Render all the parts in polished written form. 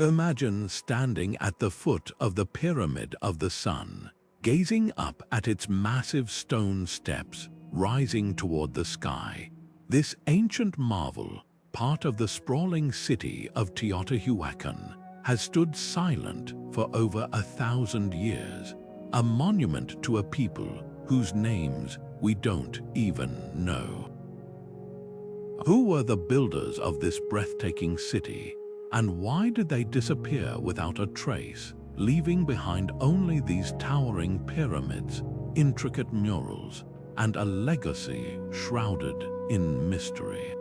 Imagine standing at the foot of the Pyramid of the Sun, gazing up at its massive stone steps rising toward the sky. This ancient marvel, part of the sprawling city of Teotihuacan, has stood silent for over 1,000 years, a monument to a people whose names we don't even know. Who were the builders of this breathtaking city, and why did they disappear without a trace, leaving behind only these towering pyramids, intricate murals, and a legacy shrouded in mystery?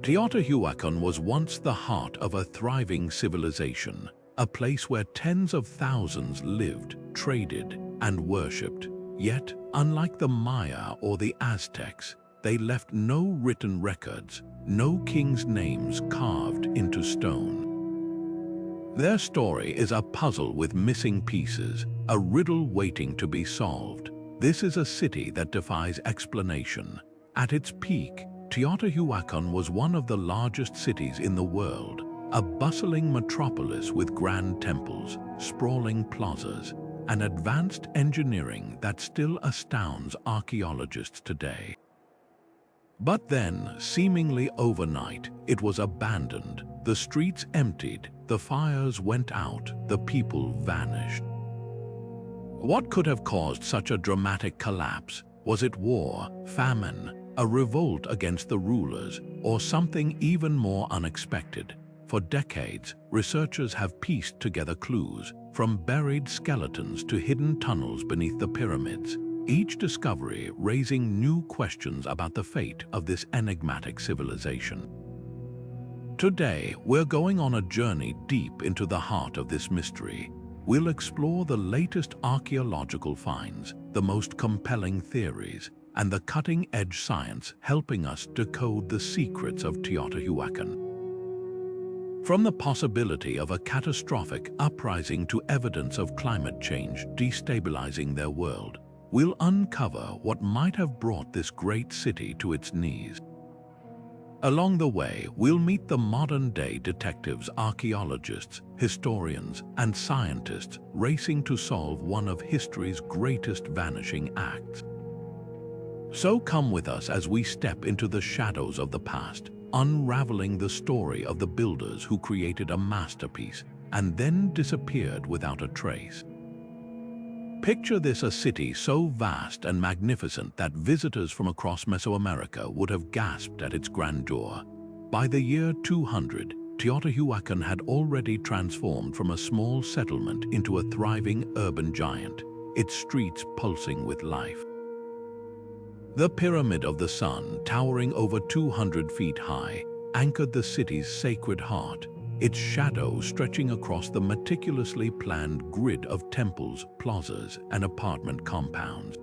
Teotihuacan was once the heart of a thriving civilization, a place where tens of thousands lived, traded, and worshipped. Yet, unlike the Maya or the Aztecs, they left no written records, no king's names carved into stone. Their story is a puzzle with missing pieces, a riddle waiting to be solved. This is a city that defies explanation. At its peak, Teotihuacan was one of the largest cities in the world, a bustling metropolis with grand temples, sprawling plazas, and advanced engineering that still astounds archaeologists today. But then, seemingly overnight, it was abandoned. The streets emptied, the fires went out, the people vanished. What could have caused such a dramatic collapse? Was it war, famine, a revolt against the rulers, or something even more unexpected? For decades, researchers have pieced together clues, from buried skeletons to hidden tunnels beneath the pyramids, each discovery raising new questions about the fate of this enigmatic civilization. Today, we're going on a journey deep into the heart of this mystery. We'll explore the latest archaeological finds, the most compelling theories, and the cutting-edge science helping us decode the secrets of Teotihuacan. From the possibility of a catastrophic uprising to evidence of climate change destabilizing their world, we'll uncover what might have brought this great city to its knees. Along the way, we'll meet the modern-day detectives, archaeologists, historians, and scientists racing to solve one of history's greatest vanishing acts. So come with us as we step into the shadows of the past, unraveling the story of the builders who created a masterpiece and then disappeared without a trace. Picture this: a city so vast and magnificent that visitors from across Mesoamerica would have gasped at its grandeur. By the year 200, Teotihuacan had already transformed from a small settlement into a thriving urban giant, its streets pulsing with life. The Pyramid of the Sun, towering over 200 feet high, anchored the city's sacred heart, its shadow stretching across the meticulously planned grid of temples, plazas, and apartment compounds.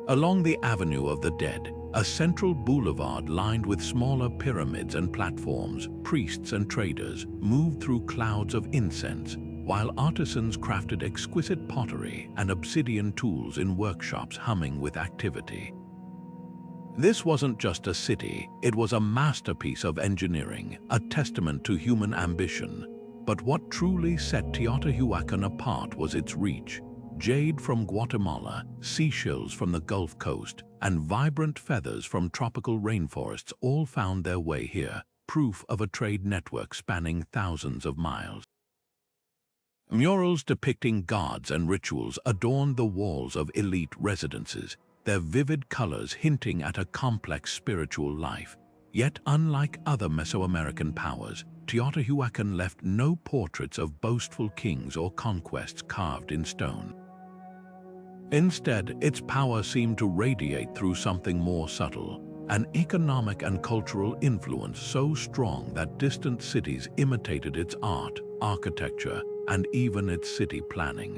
Along the Avenue of the Dead, a central boulevard lined with smaller pyramids and platforms, priests and traders moved through clouds of incense, while artisans crafted exquisite pottery and obsidian tools in workshops humming with activity. This wasn't just a city, it was a masterpiece of engineering, a testament to human ambition. But what truly set Teotihuacan apart was its reach. Jade from Guatemala, seashells from the Gulf Coast, and vibrant feathers from tropical rainforests all found their way here, proof of a trade network spanning thousands of miles. Murals depicting gods and rituals adorned the walls of elite residences, their vivid colors hinting at a complex spiritual life. Yet, unlike other Mesoamerican powers, Teotihuacan left no portraits of boastful kings or conquests carved in stone. Instead, its power seemed to radiate through something more subtle, an economic and cultural influence so strong that distant cities imitated its art, architecture, and even its city planning.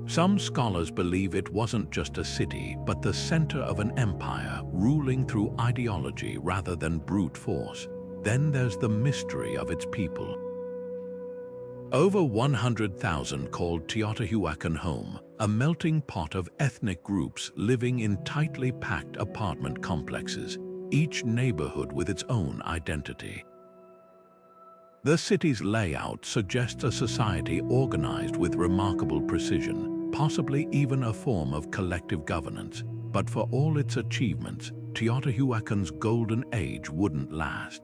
Some scholars believe it wasn't just a city, but the center of an empire ruling through ideology rather than brute force. Then there's the mystery of its people. Over 100,000 called Teotihuacan home, a melting pot of ethnic groups living in tightly packed apartment complexes, each neighborhood with its own identity. The city's layout suggests a society organized with remarkable precision, possibly even a form of collective governance. But for all its achievements, Teotihuacan's golden age wouldn't last.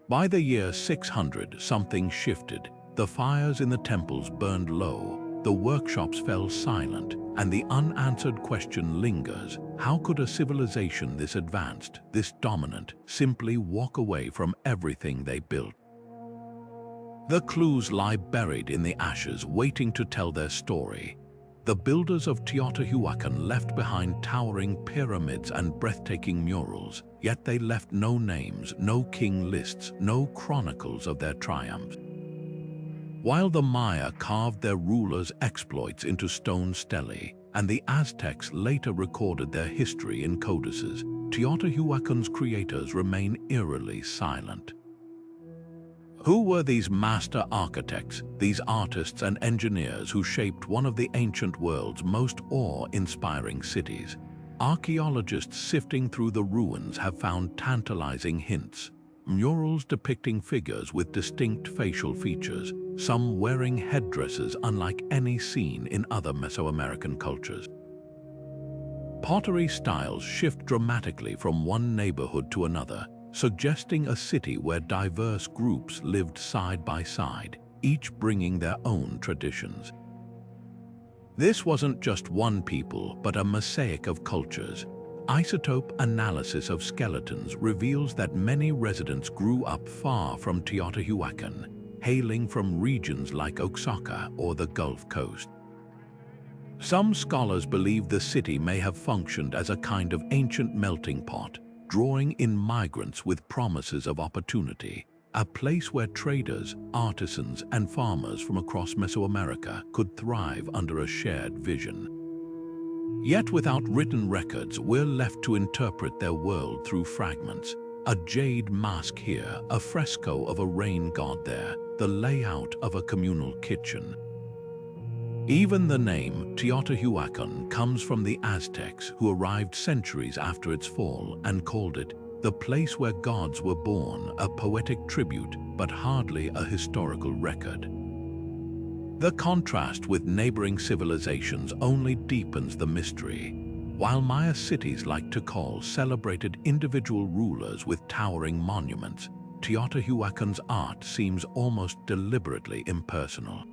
By the year 600, something shifted. The fires in the temples burned low, the workshops fell silent, and the unanswered question lingers: how could a civilization this advanced, this dominant, simply walk away from everything they built? The clues lie buried in the ashes, waiting to tell their story. The builders of Teotihuacan left behind towering pyramids and breathtaking murals, yet they left no names, no king lists, no chronicles of their triumphs. While the Maya carved their rulers' exploits into stone stelae, and the Aztecs later recorded their history in codices, Teotihuacan's creators remain eerily silent. Who were these master architects, these artists and engineers who shaped one of the ancient world's most awe-inspiring cities? Archaeologists sifting through the ruins have found tantalizing hints. Murals depicting figures with distinct facial features, some wearing headdresses unlike any seen in other Mesoamerican cultures. Pottery styles shift dramatically from one neighborhood to another, suggesting a city where diverse groups lived side by side, each bringing their own traditions. This wasn't just one people, but a mosaic of cultures. Isotope analysis of skeletons reveals that many residents grew up far from Teotihuacan, hailing from regions like Oaxaca or the Gulf Coast. Some scholars believe the city may have functioned as a kind of ancient melting pot, drawing in migrants with promises of opportunity, a place where traders, artisans, and farmers from across Mesoamerica could thrive under a shared vision. Yet without written records, we're left to interpret their world through fragments. A jade mask here, a fresco of a rain god there, the layout of a communal kitchen. Even the name Teotihuacan comes from the Aztecs, who arrived centuries after its fall and called it the place where gods were born, a poetic tribute, but hardly a historical record. The contrast with neighboring civilizations only deepens the mystery. While Maya cities like Tikal celebrated individual rulers with towering monuments, Teotihuacan's art seems almost deliberately impersonal.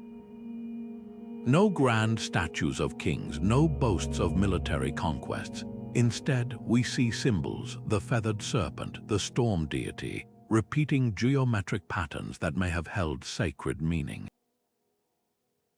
No grand statues of kings, no boasts of military conquests. Instead, we see symbols, the feathered serpent, the storm deity, repeating geometric patterns that may have held sacred meaning.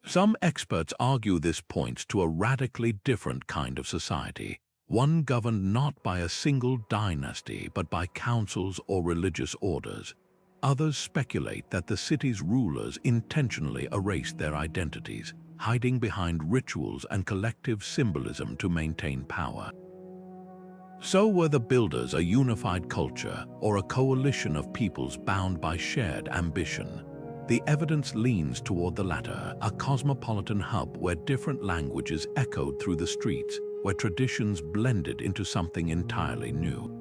Some experts argue this points to a radically different kind of society, one governed not by a single dynasty but by councils or religious orders. Others speculate that the city's rulers intentionally erased their identities, hiding behind rituals and collective symbolism to maintain power. So were the builders a unified culture or a coalition of peoples bound by shared ambition? The evidence leans toward the latter, a cosmopolitan hub where different languages echoed through the streets, where traditions blended into something entirely new.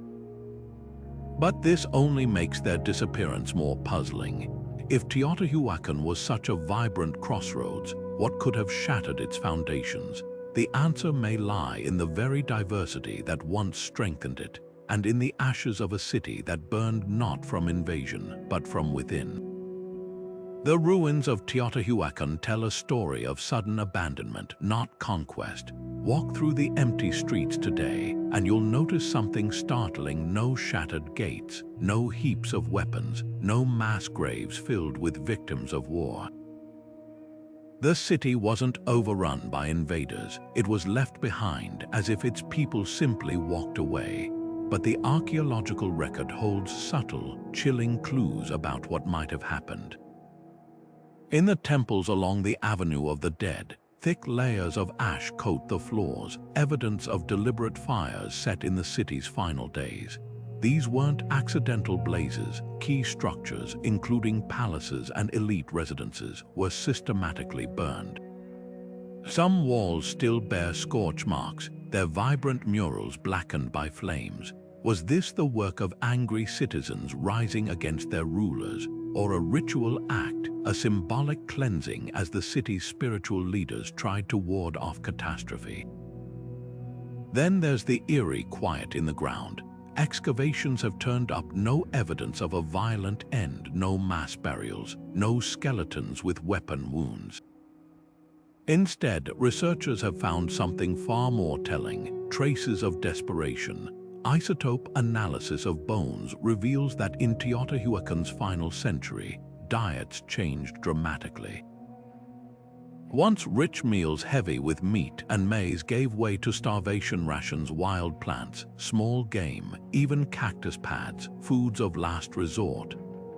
But this only makes their disappearance more puzzling. If Teotihuacan was such a vibrant crossroads, what could have shattered its foundations? The answer may lie in the very diversity that once strengthened it, and in the ashes of a city that burned not from invasion, but from within. The ruins of Teotihuacan tell a story of sudden abandonment, not conquest. Walk through the empty streets today, and you'll notice something startling: no shattered gates, no heaps of weapons, no mass graves filled with victims of war. The city wasn't overrun by invaders, it was left behind as if its people simply walked away. But the archaeological record holds subtle, chilling clues about what might have happened. In the temples along the Avenue of the Dead, thick layers of ash coat the floors, evidence of deliberate fires set in the city's final days. These weren't accidental blazes. Key structures, including palaces and elite residences, were systematically burned. Some walls still bear scorch marks, their vibrant murals blackened by flames. Was this the work of angry citizens rising against their rulers, or a ritual act, a symbolic cleansing as the city's spiritual leaders tried to ward off catastrophe. Then there's the eerie quiet in the ground. Excavations have turned up no evidence of a violent end, no mass burials, no skeletons with weapon wounds. Instead, researchers have found something far more telling: traces of desperation. Isotope analysis of bones reveals that in Teotihuacan's final century, diets changed dramatically. Once rich meals heavy with meat and maize gave way to starvation rations, wild plants, small game, even cactus pads, foods of last resort.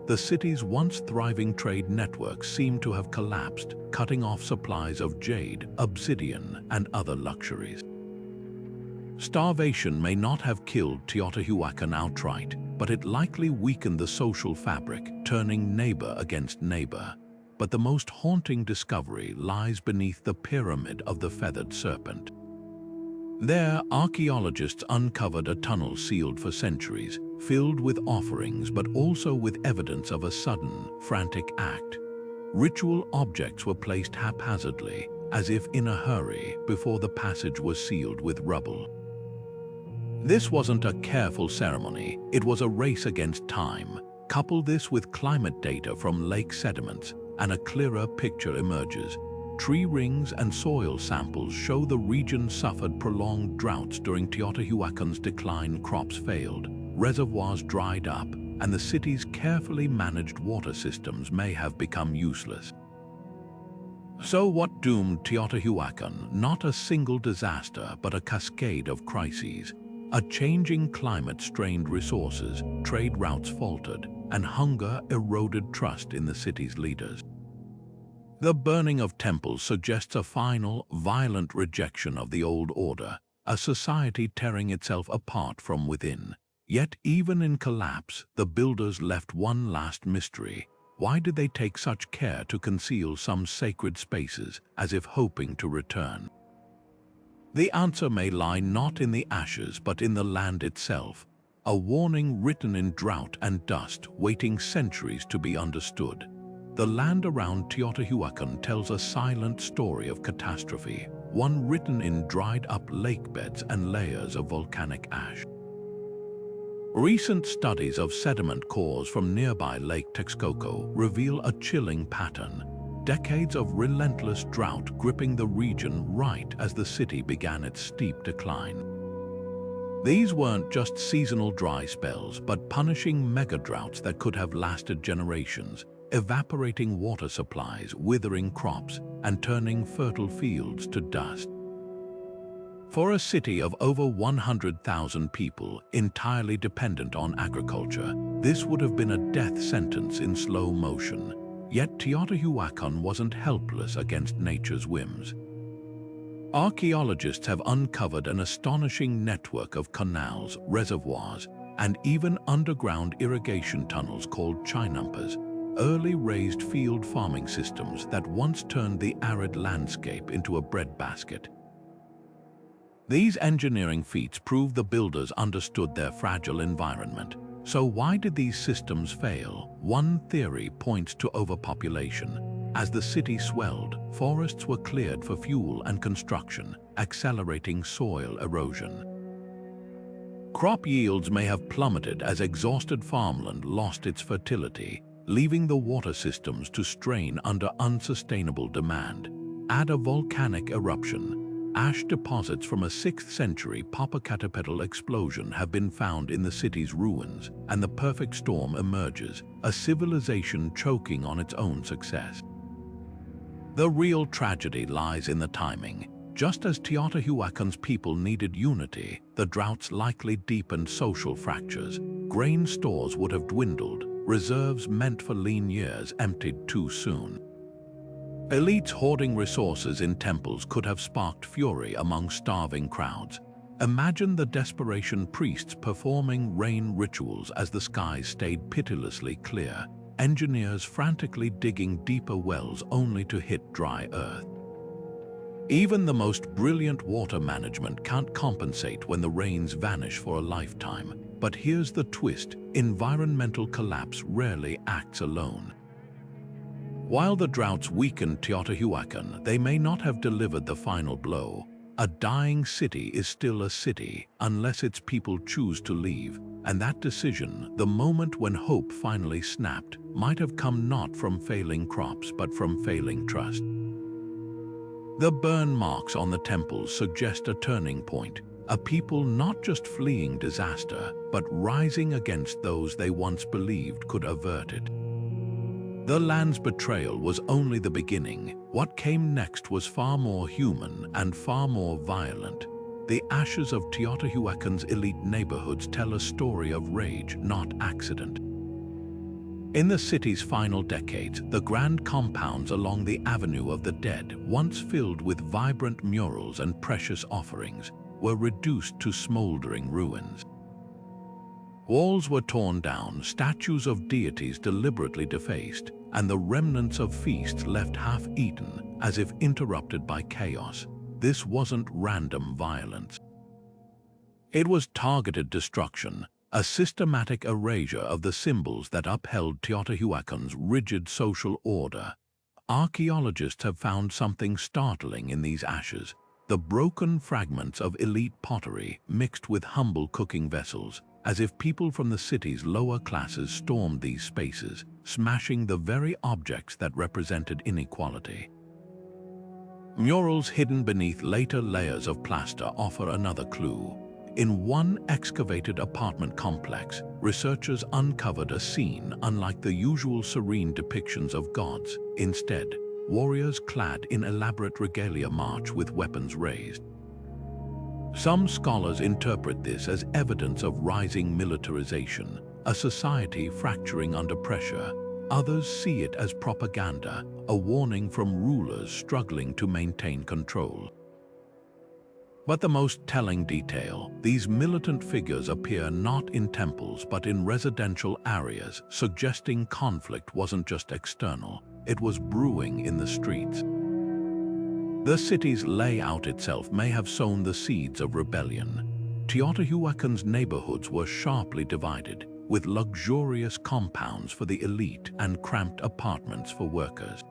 The city's once thriving trade network seemed to have collapsed, cutting off supplies of jade, obsidian, and other luxuries. Starvation may not have killed Teotihuacan outright, but it likely weakened the social fabric, turning neighbor against neighbor. But the most haunting discovery lies beneath the Pyramid of the Feathered Serpent. There, archaeologists uncovered a tunnel sealed for centuries, filled with offerings but also with evidence of a sudden, frantic act. Ritual objects were placed haphazardly, as if in a hurry, before the passage was sealed with rubble. This wasn't a careful ceremony, it was a race against time. Couple this with climate data from lake sediments, and a clearer picture emerges. Tree rings and soil samples show the region suffered prolonged droughts during Teotihuacan's decline. Crops failed, reservoirs dried up, and the city's carefully managed water systems may have become useless. So what doomed Teotihuacan? Not a single disaster, but a cascade of crises. A changing climate strained resources, trade routes faltered, and hunger eroded trust in the city's leaders. The burning of temples suggests a final, violent rejection of the old order, a society tearing itself apart from within. Yet even in collapse, the builders left one last mystery. Why did they take such care to conceal some sacred spaces, as if hoping to return? The answer may lie not in the ashes but in the land itself, a warning written in drought and dust, waiting centuries to be understood. The land around Teotihuacan tells a silent story of catastrophe, one written in dried-up lake beds and layers of volcanic ash. Recent studies of sediment cores from nearby Lake Texcoco reveal a chilling pattern. Decades of relentless drought gripping the region right as the city began its steep decline. These weren't just seasonal dry spells, but punishing megadroughts that could have lasted generations, evaporating water supplies, withering crops, and turning fertile fields to dust. For a city of over 100,000 people, entirely dependent on agriculture, this would have been a death sentence in slow motion. Yet Teotihuacan wasn't helpless against nature's whims. Archaeologists have uncovered an astonishing network of canals, reservoirs, and even underground irrigation tunnels called chinampas, early raised field farming systems that once turned the arid landscape into a breadbasket. These engineering feats prove the builders understood their fragile environment. So why did these systems fail? One theory points to overpopulation. As the city swelled, forests were cleared for fuel and construction, accelerating soil erosion. Crop yields may have plummeted as exhausted farmland lost its fertility, leaving the water systems to strain under unsustainable demand. Add a volcanic eruption. Ash deposits from a 6th century Popocatépetl explosion have been found in the city's ruins, and the perfect storm emerges, a civilization choking on its own success. The real tragedy lies in the timing. Just as Teotihuacan's people needed unity, the droughts likely deepened social fractures. Grain stores would have dwindled, reserves meant for lean years emptied too soon. Elites hoarding resources in temples could have sparked fury among starving crowds. Imagine the desperation priests performing rain rituals as the skies stayed pitilessly clear, engineers frantically digging deeper wells only to hit dry earth. Even the most brilliant water management can't compensate when the rains vanish for a lifetime. But here's the twist: environmental collapse rarely acts alone. While the droughts weakened Teotihuacan, they may not have delivered the final blow. A dying city is still a city unless its people choose to leave, and that decision, the moment when hope finally snapped, might have come not from failing crops but from failing trust. The burn marks on the temples suggest a turning point, a people not just fleeing disaster, but rising against those they once believed could avert it. The land's betrayal was only the beginning. What came next was far more human and far more violent. The ashes of Teotihuacan's elite neighborhoods tell a story of rage, not accident. In the city's final decades, the grand compounds along the Avenue of the Dead, once filled with vibrant murals and precious offerings, were reduced to smoldering ruins. Walls were torn down, statues of deities deliberately defaced, and the remnants of feasts left half-eaten, as if interrupted by chaos. This wasn't random violence. It was targeted destruction, a systematic erasure of the symbols that upheld Teotihuacan's rigid social order. Archaeologists have found something startling in these ashes: the broken fragments of elite pottery mixed with humble cooking vessels, as if people from the city's lower classes stormed these spaces, smashing the very objects that represented inequality. Murals hidden beneath later layers of plaster offer another clue. In one excavated apartment complex, researchers uncovered a scene unlike the usual serene depictions of gods. Instead, warriors clad in elaborate regalia march with weapons raised. Some scholars interpret this as evidence of rising militarization, a society fracturing under pressure. Others see it as propaganda, a warning from rulers struggling to maintain control. But the most telling detail: these militant figures appear not in temples but in residential areas, suggesting conflict wasn't just external, it was brewing in the streets. The city's layout itself may have sown the seeds of rebellion. Teotihuacan's neighborhoods were sharply divided, with luxurious compounds for the elite and cramped apartments for workers.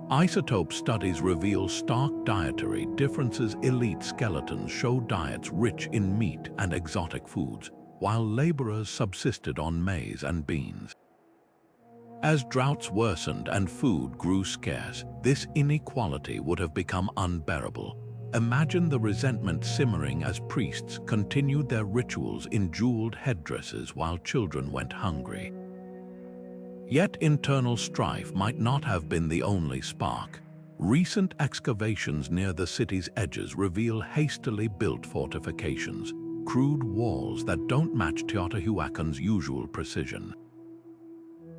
Isotope studies reveal stark dietary differences. Elite skeletons show diets rich in meat and exotic foods, while laborers subsisted on maize and beans. As droughts worsened and food grew scarce, this inequality would have become unbearable. Imagine the resentment simmering as priests continued their rituals in jeweled headdresses while children went hungry. Yet internal strife might not have been the only spark. Recent excavations near the city's edges reveal hastily built fortifications, crude walls that don't match Teotihuacan's usual precision.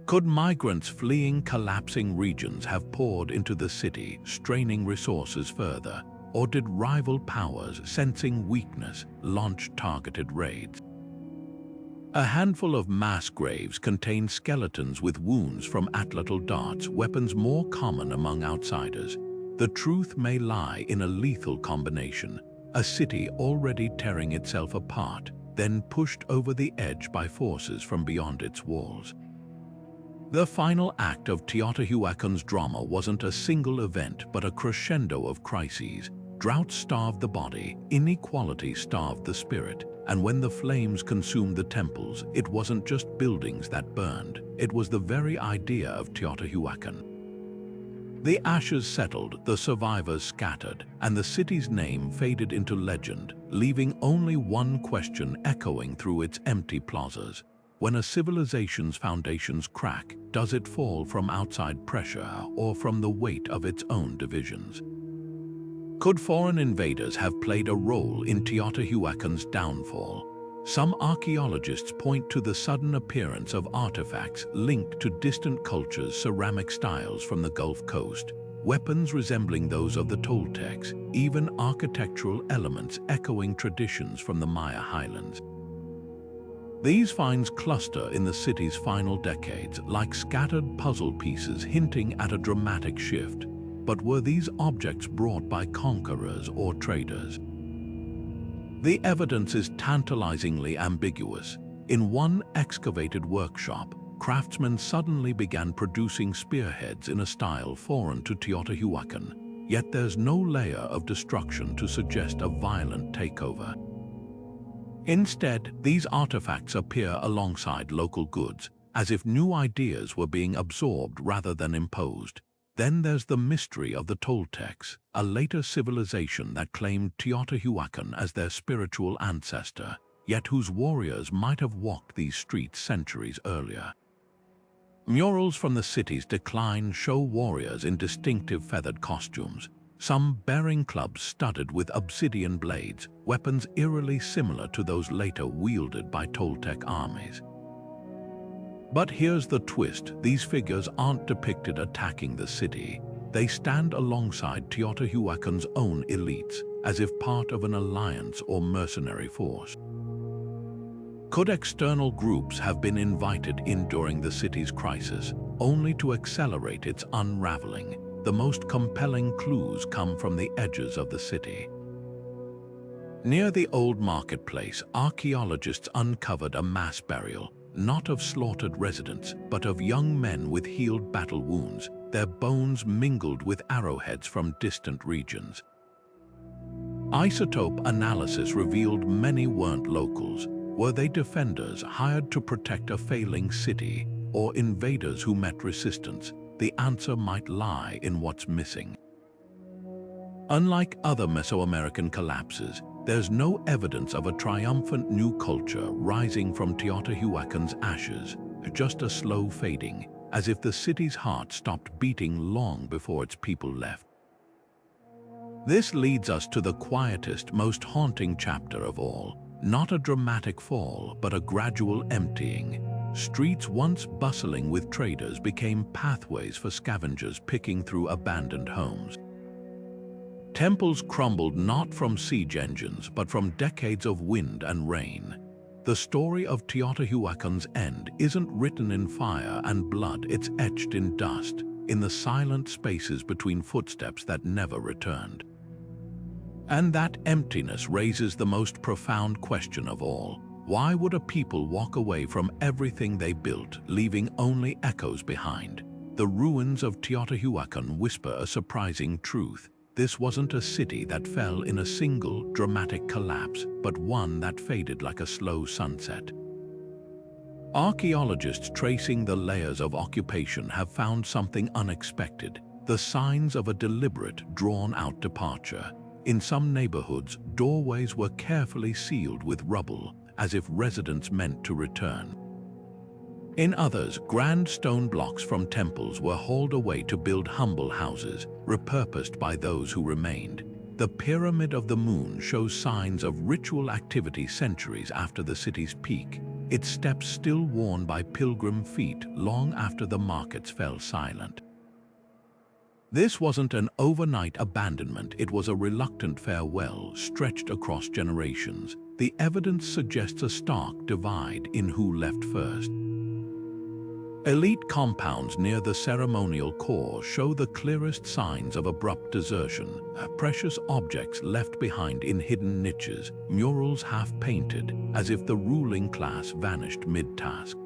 Could migrants fleeing collapsing regions have poured into the city, straining resources further? Or did rival powers, sensing weakness, launch targeted raids? A handful of mass graves contain skeletons with wounds from atlatl darts, weapons more common among outsiders. The truth may lie in a lethal combination: a city already tearing itself apart, then pushed over the edge by forces from beyond its walls. The final act of Teotihuacan's drama wasn't a single event but a crescendo of crises. Drought starved the body, inequality starved the spirit, and when the flames consumed the temples, it wasn't just buildings that burned, it was the very idea of Teotihuacan. The ashes settled, the survivors scattered, and the city's name faded into legend, leaving only one question echoing through its empty plazas. When a civilization's foundations crack, does it fall from outside pressure or from the weight of its own divisions? Could foreign invaders have played a role in Teotihuacan's downfall? Some archaeologists point to the sudden appearance of artifacts linked to distant cultures, ceramic styles from the Gulf Coast, weapons resembling those of the Toltecs, even architectural elements echoing traditions from the Maya highlands. These finds cluster in the city's final decades like scattered puzzle pieces hinting at a dramatic shift. But were these objects brought by conquerors or traders? The evidence is tantalizingly ambiguous. In one excavated workshop, craftsmen suddenly began producing spearheads in a style foreign to Teotihuacan, yet there's no layer of destruction to suggest a violent takeover. Instead, these artifacts appear alongside local goods, as if new ideas were being absorbed rather than imposed. Then there's the mystery of the Toltecs, a later civilization that claimed Teotihuacan as their spiritual ancestor, yet whose warriors might have walked these streets centuries earlier. Murals from the city's decline show warriors in distinctive feathered costumes, some bearing clubs studded with obsidian blades, weapons eerily similar to those later wielded by Toltec armies. But here's the twist: these figures aren't depicted attacking the city. They stand alongside Teotihuacan's own elites, as if part of an alliance or mercenary force. Could external groups have been invited in during the city's crisis, only to accelerate its unraveling? The most compelling clues come from the edges of the city. Near the old marketplace, archaeologists uncovered a mass burial, not of slaughtered residents, but of young men with healed battle wounds, their bones mingled with arrowheads from distant regions. Isotope analysis revealed many weren't locals. Were they defenders hired to protect a failing city, or invaders who met resistance? The answer might lie in what's missing. Unlike other Mesoamerican collapses, there's no evidence of a triumphant new culture rising from Teotihuacan's ashes, just a slow fading, as if the city's heart stopped beating long before its people left. This leads us to the quietest, most haunting chapter of all. Not a dramatic fall, but a gradual emptying. Streets once bustling with traders became pathways for scavengers picking through abandoned homes. Temples crumbled not from siege engines, but from decades of wind and rain. The story of Teotihuacan's end isn't written in fire and blood, it's etched in dust, in the silent spaces between footsteps that never returned. And that emptiness raises the most profound question of all. Why would a people walk away from everything they built, leaving only echoes behind? The ruins of Teotihuacan whisper a surprising truth. This wasn't a city that fell in a single dramatic collapse, but one that faded like a slow sunset. Archaeologists tracing the layers of occupation have found something unexpected: the signs of a deliberate, drawn-out departure. In some neighborhoods, doorways were carefully sealed with rubble, as if residents meant to return. In others, grand stone blocks from temples were hauled away to build humble houses, repurposed by those who remained. The Pyramid of the Moon shows signs of ritual activity centuries after the city's peak, its steps still worn by pilgrim feet long after the markets fell silent. This wasn't an overnight abandonment, it was a reluctant farewell stretched across generations. The evidence suggests a stark divide in who left first. Elite compounds near the ceremonial core show the clearest signs of abrupt desertion, precious objects left behind in hidden niches, murals half-painted, as if the ruling class vanished mid-task.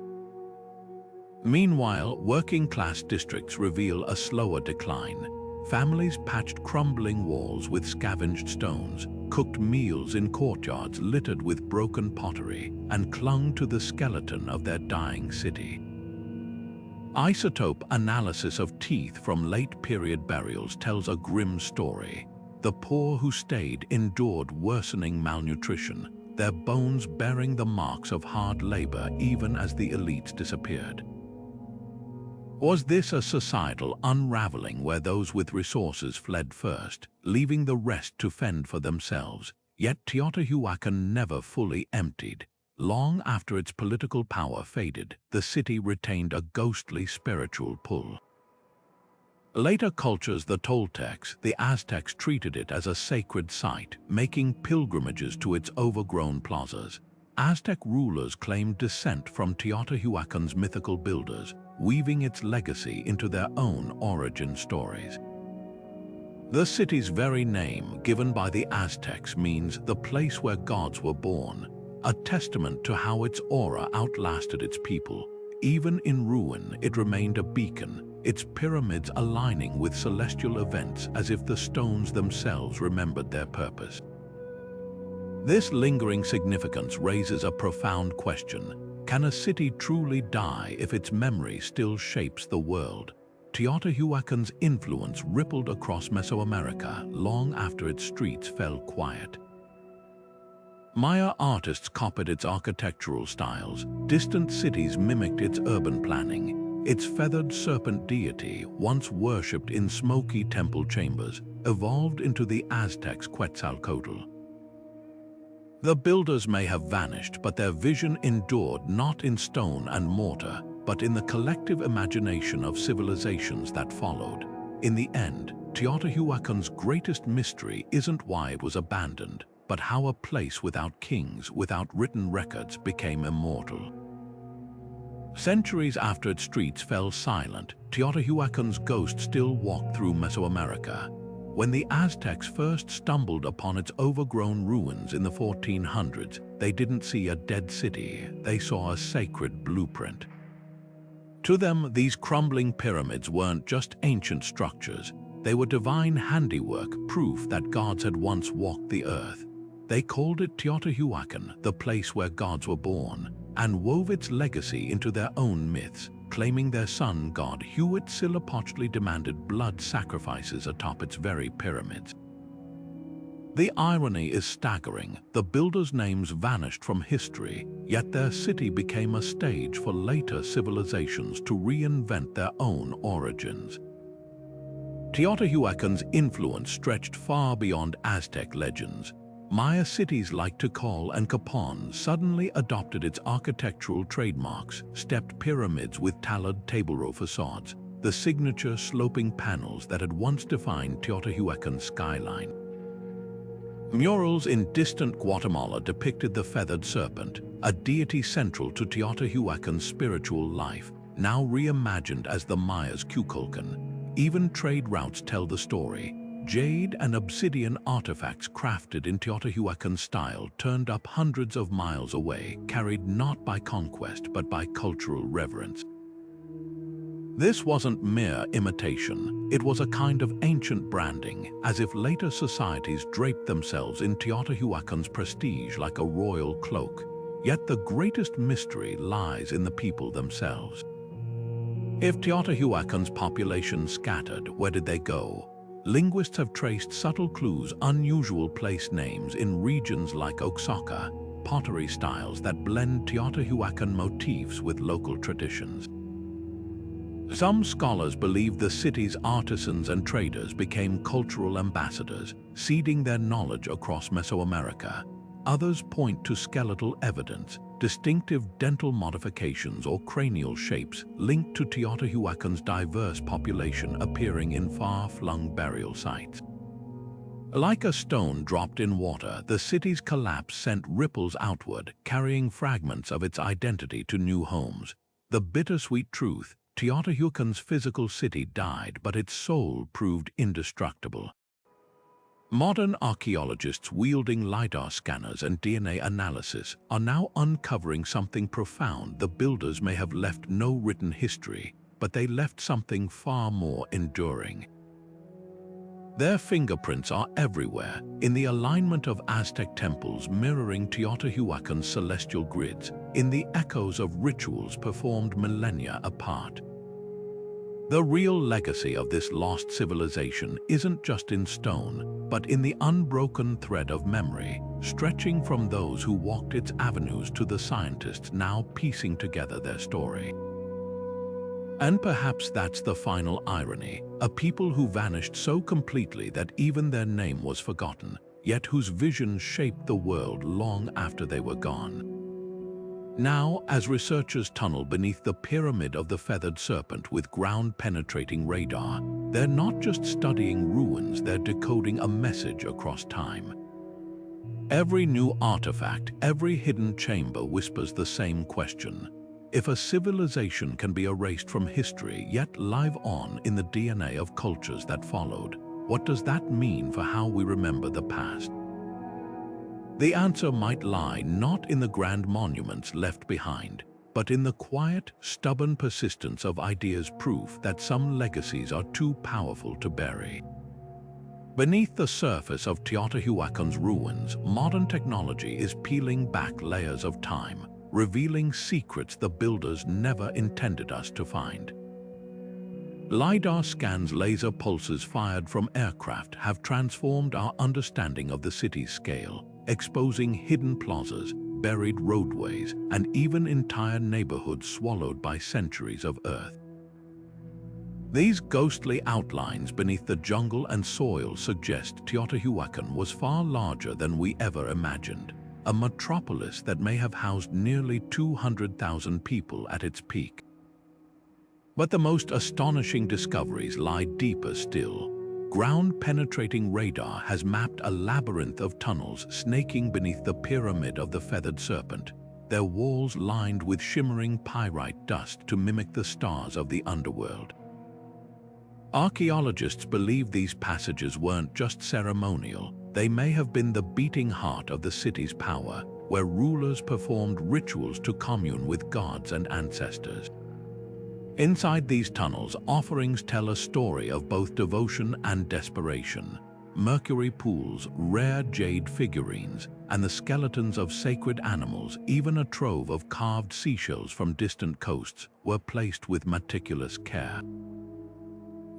Meanwhile, working-class districts reveal a slower decline. Families patched crumbling walls with scavenged stones, cooked meals in courtyards littered with broken pottery, and clung to the skeleton of their dying city. Isotope analysis of teeth from late-period burials tells a grim story. The poor who stayed endured worsening malnutrition, their bones bearing the marks of hard labor even as the elites disappeared. Was this a societal unraveling where those with resources fled first, leaving the rest to fend for themselves? Yet Teotihuacan never fully emptied. Long after its political power faded, the city retained a ghostly spiritual pull. Later cultures, the Toltecs, the Aztecs, treated it as a sacred site, making pilgrimages to its overgrown plazas. Aztec rulers claimed descent from Teotihuacan's mythical builders, weaving its legacy into their own origin stories. The city's very name, given by the Aztecs, means the place where gods were born, a testament to how its aura outlasted its people. Even in ruin, it remained a beacon, its pyramids aligning with celestial events as if the stones themselves remembered their purpose. This lingering significance raises a profound question. Can a city truly die if its memory still shapes the world? Teotihuacan's influence rippled across Mesoamerica long after its streets fell quiet. Maya artists copied its architectural styles, distant cities mimicked its urban planning. Its feathered serpent deity, once worshipped in smoky temple chambers, evolved into the Aztecs' Quetzalcoatl. The builders may have vanished, but their vision endured not in stone and mortar, but in the collective imagination of civilizations that followed. In the end, Teotihuacan's greatest mystery isn't why it was abandoned, but how a place without kings, without written records, became immortal. Centuries after its streets fell silent, Teotihuacan's ghost still walked through Mesoamerica. When the Aztecs first stumbled upon its overgrown ruins in the 1400s, they didn't see a dead city, they saw a sacred blueprint. To them, these crumbling pyramids weren't just ancient structures, they were divine handiwork, proof that gods had once walked the earth. They called it Teotihuacan, the place where gods were born, and wove its legacy into their own myths, claiming their sun god Huitzilopochtli demanded blood sacrifices atop its very pyramids. The irony is staggering. The builders' names vanished from history, yet their city became a stage for later civilizations to reinvent their own origins. Teotihuacan's influence stretched far beyond Aztec legends. Maya cities like Tikal and Capon suddenly adopted its architectural trademarks, stepped pyramids with talud table row facades, the signature sloping panels that had once defined Teotihuacan's skyline. Murals in distant Guatemala depicted the feathered serpent, a deity central to Teotihuacan's spiritual life, now reimagined as the Maya's Kukulkan. Even trade routes tell the story. Jade and obsidian artifacts crafted in Teotihuacan style turned up hundreds of miles away, carried not by conquest but by cultural reverence. This wasn't mere imitation, it was a kind of ancient branding, as if later societies draped themselves in Teotihuacan's prestige like a royal cloak. Yet the greatest mystery lies in the people themselves. If Teotihuacan's population scattered, where did they go? Linguists have traced subtle clues, unusual place names in regions like Oaxaca, pottery styles that blend Teotihuacan motifs with local traditions. Some scholars believe the city's artisans and traders became cultural ambassadors, seeding their knowledge across Mesoamerica. Others point to skeletal evidence, distinctive dental modifications or cranial shapes linked to Teotihuacan's diverse population appearing in far-flung burial sites. Like a stone dropped in water, the city's collapse sent ripples outward, carrying fragments of its identity to new homes. The bittersweet truth: Teotihuacan's physical city died, but its soul proved indestructible. Modern archaeologists wielding LiDAR scanners and DNA analysis are now uncovering something profound. The builders may have left no written history, but they left something far more enduring. Their fingerprints are everywhere, in the alignment of Aztec temples mirroring Teotihuacan's celestial grids, in the echoes of rituals performed millennia apart. The real legacy of this lost civilization isn't just in stone, but in the unbroken thread of memory, stretching from those who walked its avenues to the scientists now piecing together their story. And perhaps that's the final irony, a people who vanished so completely that even their name was forgotten, yet whose vision shaped the world long after they were gone. Now, as researchers tunnel beneath the pyramid of the feathered serpent with ground-penetrating radar, they're not just studying ruins, they're decoding a message across time. Every new artifact, every hidden chamber whispers the same question. If a civilization can be erased from history yet live on in the DNA of cultures that followed, what does that mean for how we remember the past? The answer might lie not in the grand monuments left behind, but in the quiet, stubborn persistence of ideas, proof that some legacies are too powerful to bury. Beneath the surface of Teotihuacan's ruins, modern technology is peeling back layers of time, revealing secrets the builders never intended us to find. LiDAR scans, laser pulses fired from aircraft have transformed our understanding of the city's scale, exposing hidden plazas, buried roadways, and even entire neighborhoods swallowed by centuries of earth. These ghostly outlines beneath the jungle and soil suggest Teotihuacan was far larger than we ever imagined, a metropolis that may have housed nearly 200,000 people at its peak. But the most astonishing discoveries lie deeper still. Ground-penetrating radar has mapped a labyrinth of tunnels snaking beneath the pyramid of the feathered serpent, their walls lined with shimmering pyrite dust to mimic the stars of the underworld. Archaeologists believe these passages weren't just ceremonial, they may have been the beating heart of the city's power, where rulers performed rituals to commune with gods and ancestors. Inside these tunnels, offerings tell a story of both devotion and desperation. Mercury pools, rare jade figurines, and the skeletons of sacred animals, even a trove of carved seashells from distant coasts, were placed with meticulous care.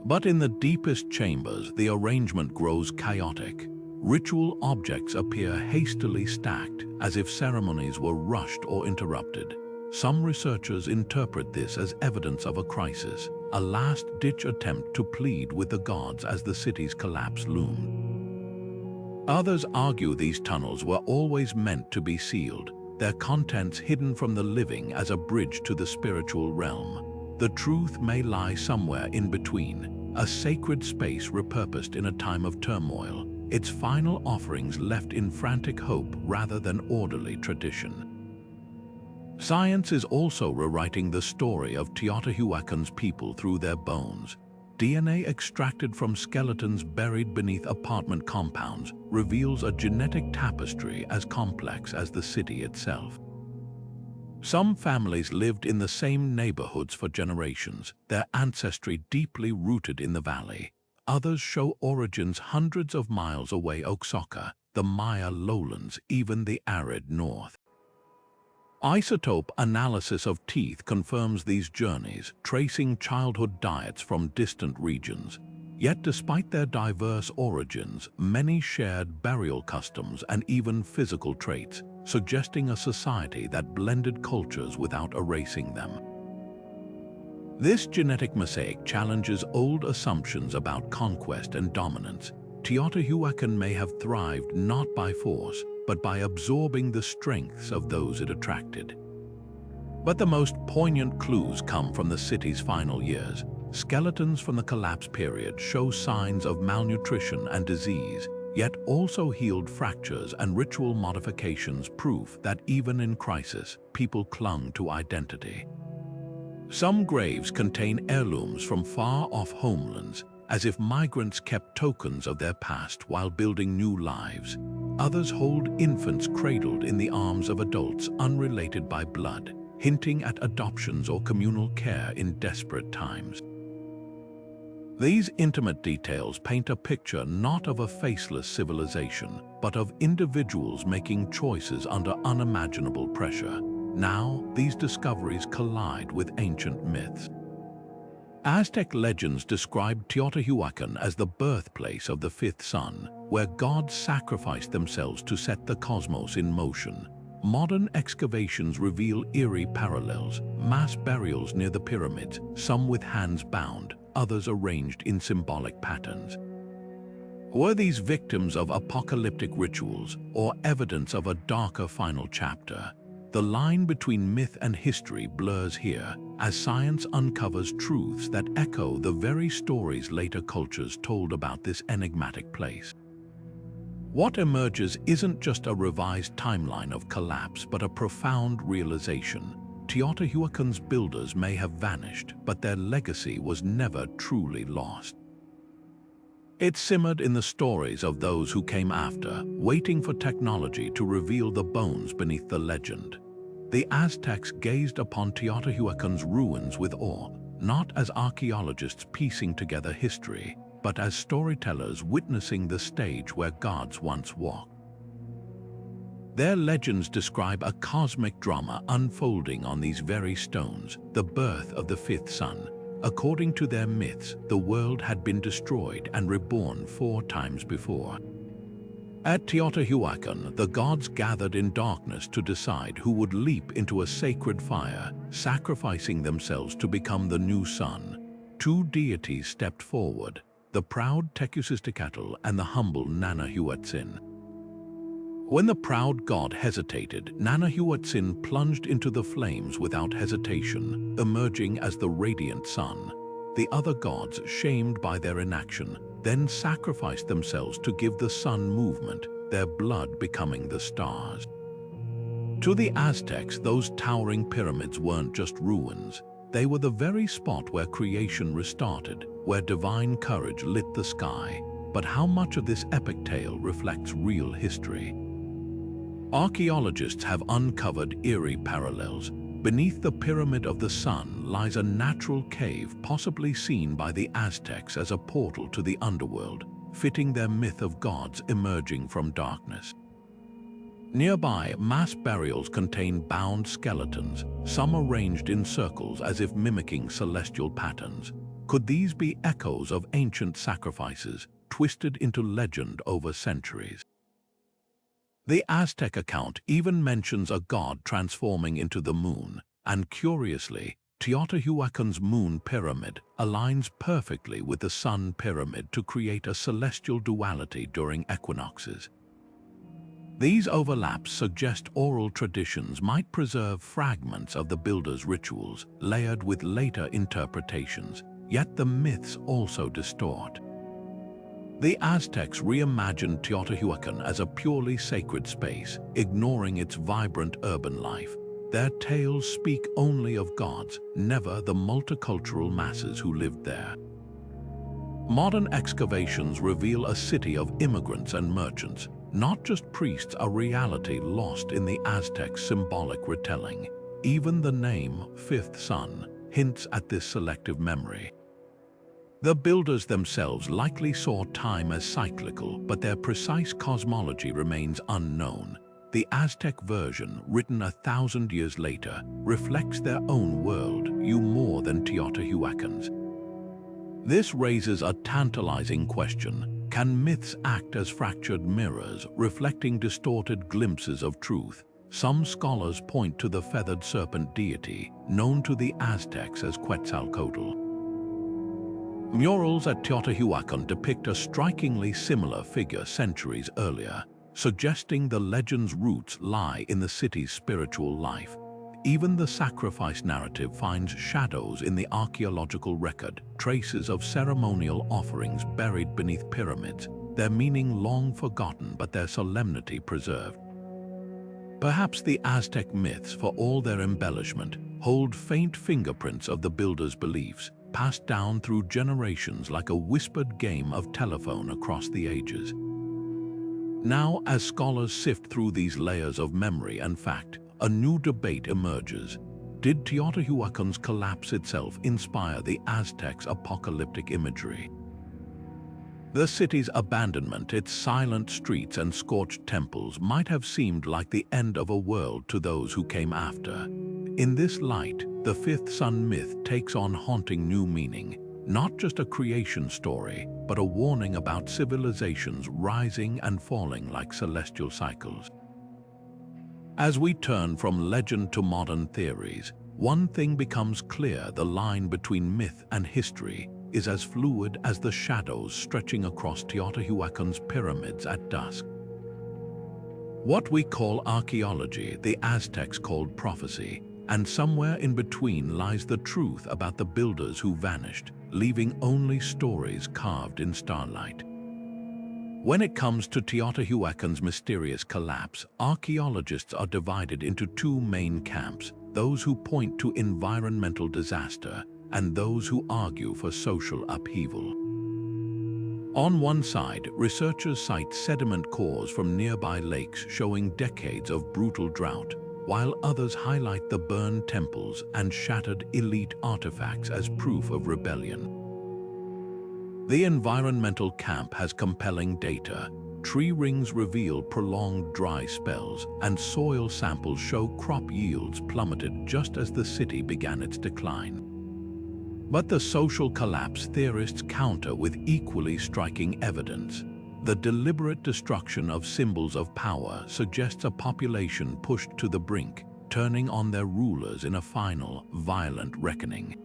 But in the deepest chambers, the arrangement grows chaotic. Ritual objects appear hastily stacked, as if ceremonies were rushed or interrupted. Some researchers interpret this as evidence of a crisis, a last-ditch attempt to plead with the gods as the city's collapse loomed. Others argue these tunnels were always meant to be sealed, their contents hidden from the living as a bridge to the spiritual realm. The truth may lie somewhere in between, a sacred space repurposed in a time of turmoil, its final offerings left in frantic hope rather than orderly tradition. Science is also rewriting the story of Teotihuacan's people through their bones. DNA extracted from skeletons buried beneath apartment compounds reveals a genetic tapestry as complex as the city itself. Some families lived in the same neighborhoods for generations, their ancestry deeply rooted in the valley. Others show origins hundreds of miles away: Oaxaca, the Maya lowlands, even the arid north. Isotope analysis of teeth confirms these journeys, tracing childhood diets from distant regions. Yet despite their diverse origins, many shared burial customs and even physical traits, suggesting a society that blended cultures without erasing them. This genetic mosaic challenges old assumptions about conquest and dominance. Teotihuacan may have thrived not by force, but by absorbing the strengths of those it attracted. But the most poignant clues come from the city's final years. Skeletons from the collapse period show signs of malnutrition and disease, yet also healed fractures and ritual modifications, proof that even in crisis, people clung to identity. Some graves contain heirlooms from far-off homelands, as if migrants kept tokens of their past while building new lives. Others hold infants cradled in the arms of adults unrelated by blood, hinting at adoptions or communal care in desperate times. These intimate details paint a picture not of a faceless civilization, but of individuals making choices under unimaginable pressure. Now, these discoveries collide with ancient myths. Aztec legends describe Teotihuacan as the birthplace of the fifth sun, where gods sacrificed themselves to set the cosmos in motion. Modern excavations reveal eerie parallels: mass burials near the pyramids, some with hands bound, others arranged in symbolic patterns. Were these victims of apocalyptic rituals or evidence of a darker final chapter? The line between myth and history blurs here, as science uncovers truths that echo the very stories later cultures told about this enigmatic place. What emerges isn't just a revised timeline of collapse, but a profound realization. Teotihuacan's builders may have vanished, but their legacy was never truly lost. It simmered in the stories of those who came after, waiting for technology to reveal the bones beneath the legend. The Aztecs gazed upon Teotihuacan's ruins with awe, not as archaeologists piecing together history, but as storytellers witnessing the stage where gods once walked. Their legends describe a cosmic drama unfolding on these very stones, the birth of the fifth sun. According to their myths, the world had been destroyed and reborn 4 times before. At Teotihuacan, the gods gathered in darkness to decide who would leap into a sacred fire, sacrificing themselves to become the new sun. 2 deities stepped forward, the proud Tecuhtlicatl and the humble Nanahuatzin. When the proud god hesitated, Nanahuatzin plunged into the flames without hesitation, emerging as the radiant sun. The other gods, shamed by their inaction, then sacrificed themselves to give the sun movement, their blood becoming the stars. To the Aztecs, those towering pyramids weren't just ruins. They were the very spot where creation restarted, where divine courage lit the sky. But how much of this epic tale reflects real history? Archaeologists have uncovered eerie parallels. Beneath the Pyramid of the Sun lies a natural cave possibly seen by the Aztecs as a portal to the underworld, fitting their myth of gods emerging from darkness. Nearby, mass burials contain bound skeletons, some arranged in circles as if mimicking celestial patterns. Could these be echoes of ancient sacrifices, twisted into legend over centuries? The Aztec account even mentions a god transforming into the moon, and curiously, Teotihuacan's moon pyramid aligns perfectly with the sun pyramid to create a celestial duality during equinoxes. These overlaps suggest oral traditions might preserve fragments of the builders' rituals, layered with later interpretations, yet the myths also distort. The Aztecs reimagined Teotihuacan as a purely sacred space, ignoring its vibrant urban life. Their tales speak only of gods, never the multicultural masses who lived there. Modern excavations reveal a city of immigrants and merchants, not just priests, a reality lost in the Aztec symbolic retelling. Even the name, Fifth Sun, hints at this selective memory. The builders themselves likely saw time as cyclical, but their precise cosmology remains unknown. The Aztec version, written 1,000 years later, reflects their own world, more than Teotihuacan's. This raises a tantalizing question. Can myths act as fractured mirrors, reflecting distorted glimpses of truth? Some scholars point to the feathered serpent deity, known to the Aztecs as Quetzalcoatl. Murals at Teotihuacan depict a strikingly similar figure centuries earlier, suggesting the legend's roots lie in the city's spiritual life. Even the sacrifice narrative finds shadows in the archaeological record, traces of ceremonial offerings buried beneath pyramids, their meaning long forgotten but their solemnity preserved. Perhaps the Aztec myths, for all their embellishment, hold faint fingerprints of the builders' beliefs, passed down through generations like a whispered game of telephone across the ages. Now, as scholars sift through these layers of memory and fact, a new debate emerges. Did Teotihuacan's collapse itself inspire the Aztecs' apocalyptic imagery? The city's abandonment, its silent streets and scorched temples, might have seemed like the end of a world to those who came after. In this light, the Fifth Sun myth takes on haunting new meaning, not just a creation story, but a warning about civilizations rising and falling like celestial cycles. As we turn from legend to modern theories, one thing becomes clear: the line between myth and history is as fluid as the shadows stretching across Teotihuacan's pyramids at dusk. What we call archaeology, the Aztecs called prophecy, and somewhere in between lies the truth about the builders who vanished, leaving only stories carved in starlight. When it comes to Teotihuacan's mysterious collapse, archaeologists are divided into 2 main camps: those who point to environmental disaster and those who argue for social upheaval. On one side, researchers cite sediment cores from nearby lakes showing decades of brutal drought, while others highlight the burned temples and shattered elite artifacts as proof of rebellion. The environmental camp has compelling data. Tree rings reveal prolonged dry spells, and soil samples show crop yields plummeted just as the city began its decline. But the social collapse theorists counter with equally striking evidence. The deliberate destruction of symbols of power suggests a population pushed to the brink, turning on their rulers in a final, violent reckoning.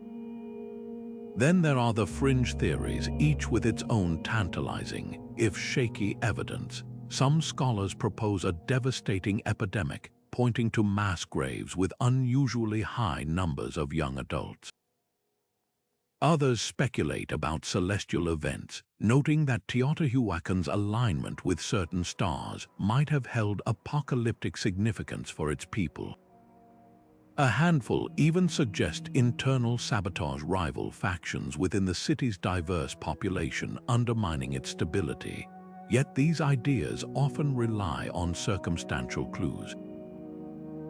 Then there are the fringe theories, each with its own tantalizing, if shaky, evidence. Some scholars propose a devastating epidemic, pointing to mass graves with unusually high numbers of young adults. Others speculate about celestial events, noting that Teotihuacan's alignment with certain stars might have held apocalyptic significance for its people. A handful even suggest internal sabotage rival factions within the city's diverse population, undermining its stability. Yet these ideas often rely on circumstantial clues.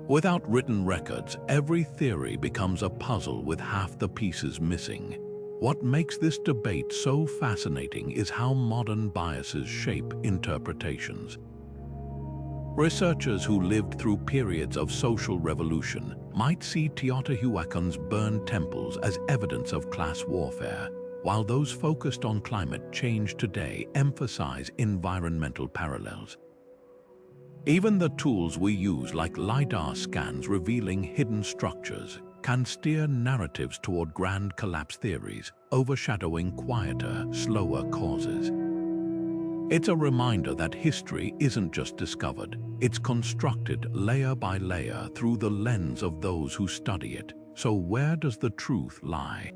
Without written records, every theory becomes a puzzle with half the pieces missing. What makes this debate so fascinating is how modern biases shape interpretations. Researchers who lived through periods of social revolution might see Teotihuacan's burned temples as evidence of class warfare, while those focused on climate change today emphasize environmental parallels. Even the tools we use, like LiDAR scans revealing hidden structures, can steer narratives toward grand collapse theories, overshadowing quieter, slower causes. It's a reminder that history isn't just discovered, it's constructed layer by layer through the lens of those who study it. So where does the truth lie?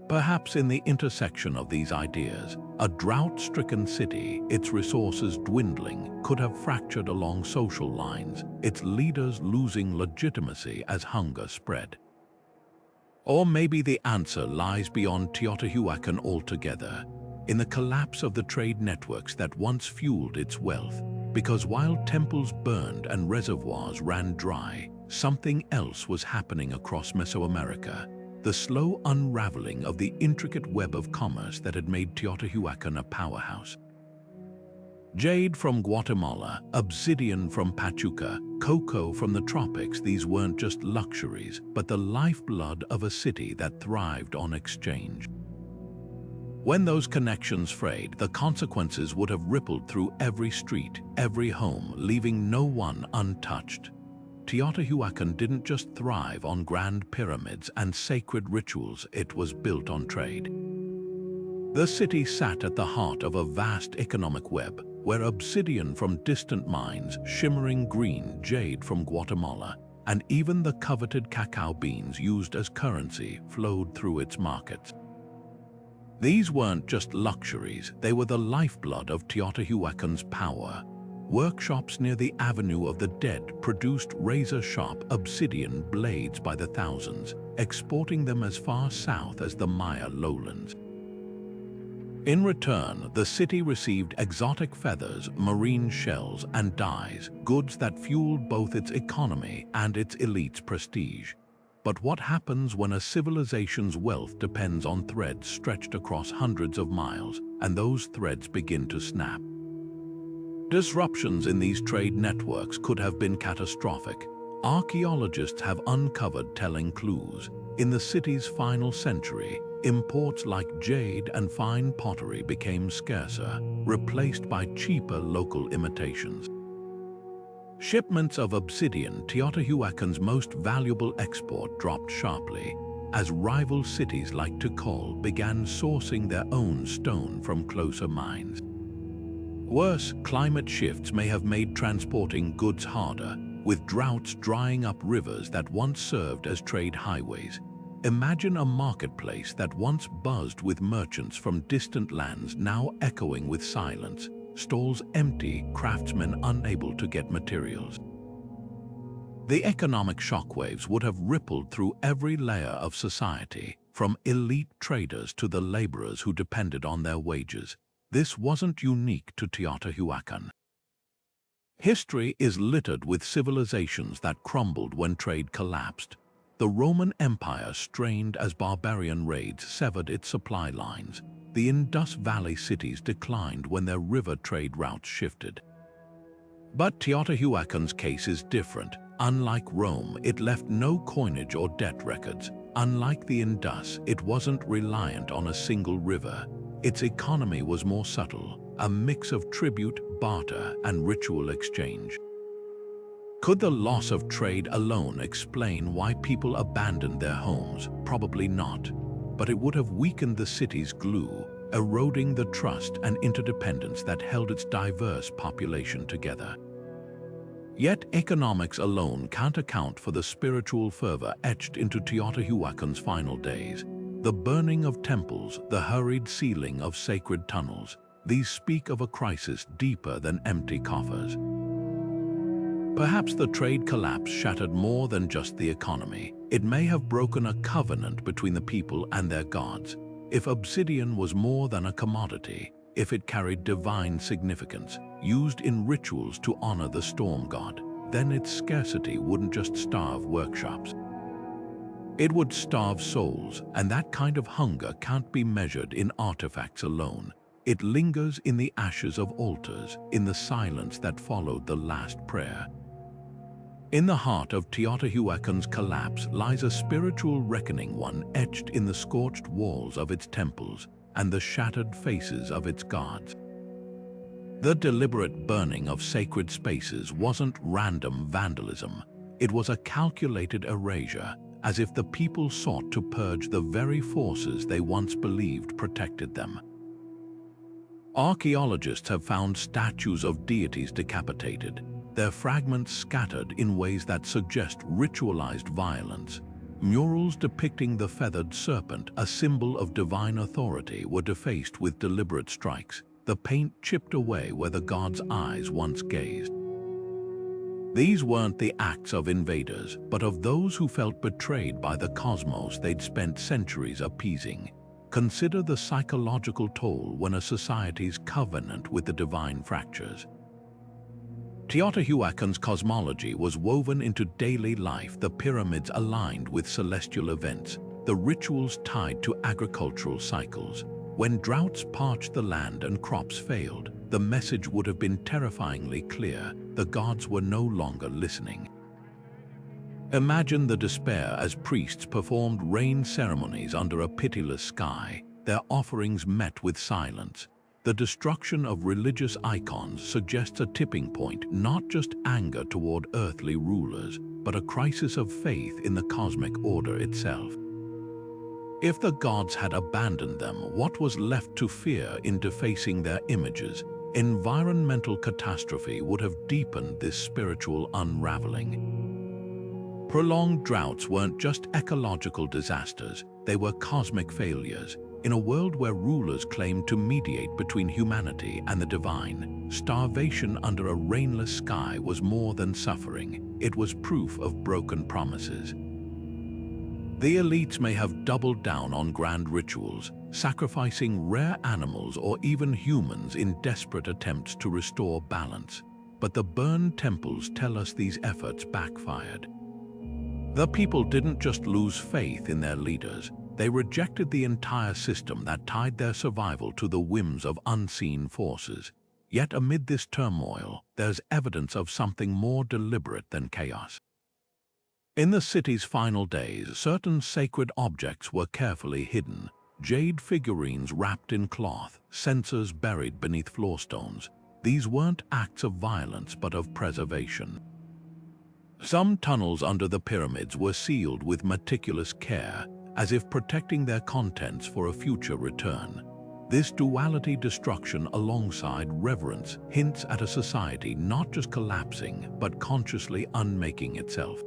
Perhaps in the intersection of these ideas. A drought-stricken city, its resources dwindling, could have fractured along social lines, its leaders losing legitimacy as hunger spread. Or maybe the answer lies beyond Teotihuacan altogether, in the collapse of the trade networks that once fueled its wealth. Because while temples burned and reservoirs ran dry, something else was happening across Mesoamerica. The slow unraveling of the intricate web of commerce that had made Teotihuacan a powerhouse. Jade from Guatemala, obsidian from Pachuca, cocoa from the tropics, these weren't just luxuries, but the lifeblood of a city that thrived on exchange. When those connections frayed, the consequences would have rippled through every street, every home, leaving no one untouched. Teotihuacan didn't just thrive on grand pyramids and sacred rituals, it was built on trade. The city sat at the heart of a vast economic web, where obsidian from distant mines, shimmering green jade from Guatemala, and even the coveted cacao beans used as currency flowed through its markets. These weren't just luxuries, they were the lifeblood of Teotihuacan's power. Workshops near the Avenue of the Dead produced razor-sharp obsidian blades by the thousands, exporting them as far south as the Maya lowlands. In return, the city received exotic feathers, marine shells, and dyes, goods that fueled both its economy and its elite's prestige. But what happens when a civilization's wealth depends on threads stretched across hundreds of miles, and those threads begin to snap? Disruptions in these trade networks could have been catastrophic. Archaeologists have uncovered telling clues. In the city's final century, imports like jade and fine pottery became scarcer, replaced by cheaper local imitations. Shipments of obsidian, Teotihuacan's most valuable export, dropped sharply, as rival cities like Tikal began sourcing their own stone from closer mines. Worse, climate shifts may have made transporting goods harder, with droughts drying up rivers that once served as trade highways. Imagine a marketplace that once buzzed with merchants from distant lands now echoing with silence, stalls empty, craftsmen unable to get materials. The economic shockwaves would have rippled through every layer of society, from elite traders to the laborers who depended on their wages. This wasn't unique to Teotihuacan. History is littered with civilizations that crumbled when trade collapsed. The Roman Empire strained as barbarian raids severed its supply lines. The Indus Valley cities declined when their river trade routes shifted. But Teotihuacan's case is different. Unlike Rome, it left no coinage or debt records. Unlike the Indus, it wasn't reliant on a single river. Its economy was more subtle, a mix of tribute, barter, and ritual exchange. Could the loss of trade alone explain why people abandoned their homes? Probably not. But it would have weakened the city's glue, eroding the trust and interdependence that held its diverse population together. Yet economics alone can't account for the spiritual fervor etched into Teotihuacan's final days. The burning of temples, the hurried sealing of sacred tunnels, these speak of a crisis deeper than empty coffers. Perhaps the trade collapse shattered more than just the economy. It may have broken a covenant between the people and their gods. If obsidian was more than a commodity, if it carried divine significance, used in rituals to honor the storm god, then its scarcity wouldn't just starve workshops. It would starve souls, and that kind of hunger can't be measured in artifacts alone. It lingers in the ashes of altars, in the silence that followed the last prayer. In the heart of Teotihuacan's collapse lies a spiritual reckoning, one etched in the scorched walls of its temples and the shattered faces of its gods. The deliberate burning of sacred spaces wasn't random vandalism. It was a calculated erasure, as if the people sought to purge the very forces they once believed protected them. Archaeologists have found statues of deities decapitated, their fragments scattered in ways that suggest ritualized violence. Murals depicting the feathered serpent, a symbol of divine authority, were defaced with deliberate strikes, the paint chipped away where the god's eyes once gazed. These weren't the acts of invaders, but of those who felt betrayed by the cosmos they'd spent centuries appeasing. Consider the psychological toll when a society's covenant with the divine fractures. Teotihuacan's cosmology was woven into daily life, the pyramids aligned with celestial events, the rituals tied to agricultural cycles. When droughts parched the land and crops failed, the message would have been terrifyingly clear: the gods were no longer listening. Imagine the despair as priests performed rain ceremonies under a pitiless sky, their offerings met with silence. The destruction of religious icons suggests a tipping point, not just anger toward earthly rulers, but a crisis of faith in the cosmic order itself. If the gods had abandoned them, what was left to fear in defacing their images? Environmental catastrophe would have deepened this spiritual unraveling. Prolonged droughts weren't just ecological disasters, they were cosmic failures. In a world where rulers claimed to mediate between humanity and the divine, starvation under a rainless sky was more than suffering. It was proof of broken promises. The elites may have doubled down on grand rituals, sacrificing rare animals or even humans in desperate attempts to restore balance. But the burned temples tell us these efforts backfired. The people didn't just lose faith in their leaders, they rejected the entire system that tied their survival to the whims of unseen forces. Yet amid this turmoil, there's evidence of something more deliberate than chaos. In the city's final days, certain sacred objects were carefully hidden. Jade figurines wrapped in cloth, censers buried beneath floorstones. These weren't acts of violence but of preservation. Some tunnels under the pyramids were sealed with meticulous care, as if protecting their contents for a future return. This duality, destruction alongside reverence, hints at a society not just collapsing, but consciously unmaking itself.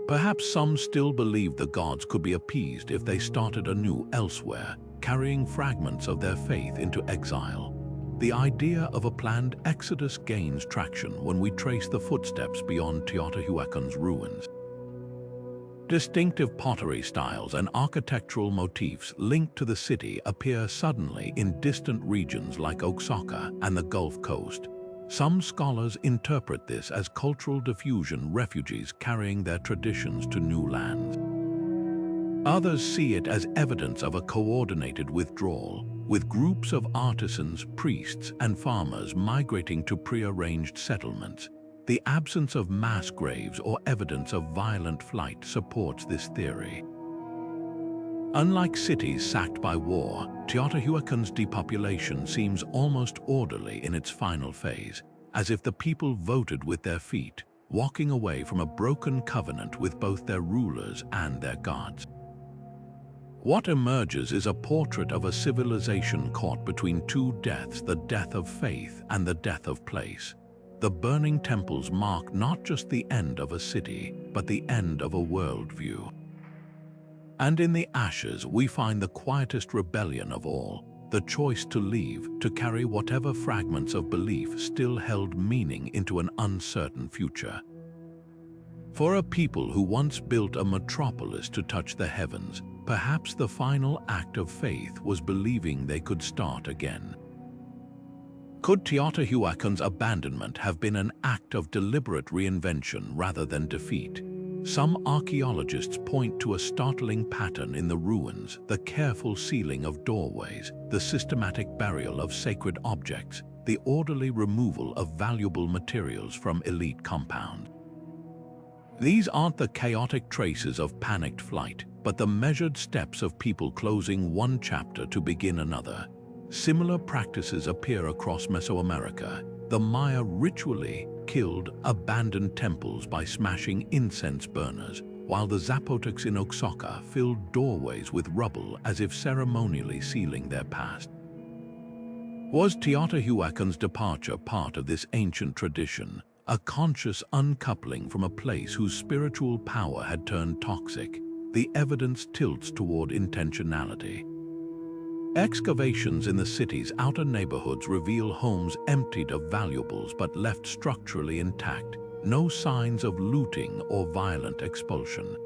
Perhaps some still believed the gods could be appeased if they started anew elsewhere, carrying fragments of their faith into exile. The idea of a planned exodus gains traction when we trace the footsteps beyond Teotihuacan's ruins. Distinctive pottery styles and architectural motifs linked to the city appear suddenly in distant regions like Oaxaca and the Gulf Coast. Some scholars interpret this as cultural diffusion, refugees carrying their traditions to new lands. Others see it as evidence of a coordinated withdrawal, with groups of artisans, priests, and farmers migrating to prearranged settlements. The absence of mass graves or evidence of violent flight supports this theory. Unlike cities sacked by war, Teotihuacan's depopulation seems almost orderly in its final phase, as if the people voted with their feet, walking away from a broken covenant with both their rulers and their gods. What emerges is a portrait of a civilization caught between two deaths, the death of faith and the death of place. The burning temples mark not just the end of a city, but the end of a worldview. And in the ashes, we find the quietest rebellion of all, the choice to leave, to carry whatever fragments of belief still held meaning into an uncertain future. For a people who once built a metropolis to touch the heavens, perhaps the final act of faith was believing they could start again. Could Teotihuacan's abandonment have been an act of deliberate reinvention rather than defeat? Some archaeologists point to a startling pattern in the ruins, the careful sealing of doorways, the systematic burial of sacred objects, the orderly removal of valuable materials from elite compounds. These aren't the chaotic traces of panicked flight, but the measured steps of people closing one chapter to begin another. Similar practices appear across Mesoamerica. The Maya ritually killed abandoned temples by smashing incense burners, while the Zapotecs in Oaxaca filled doorways with rubble as if ceremonially sealing their past. Was Teotihuacan's departure part of this ancient tradition, a conscious uncoupling from a place whose spiritual power had turned toxic? The evidence tilts toward intentionality. Excavations in the city's outer neighborhoods reveal homes emptied of valuables but left structurally intact, no signs of looting or violent expulsion.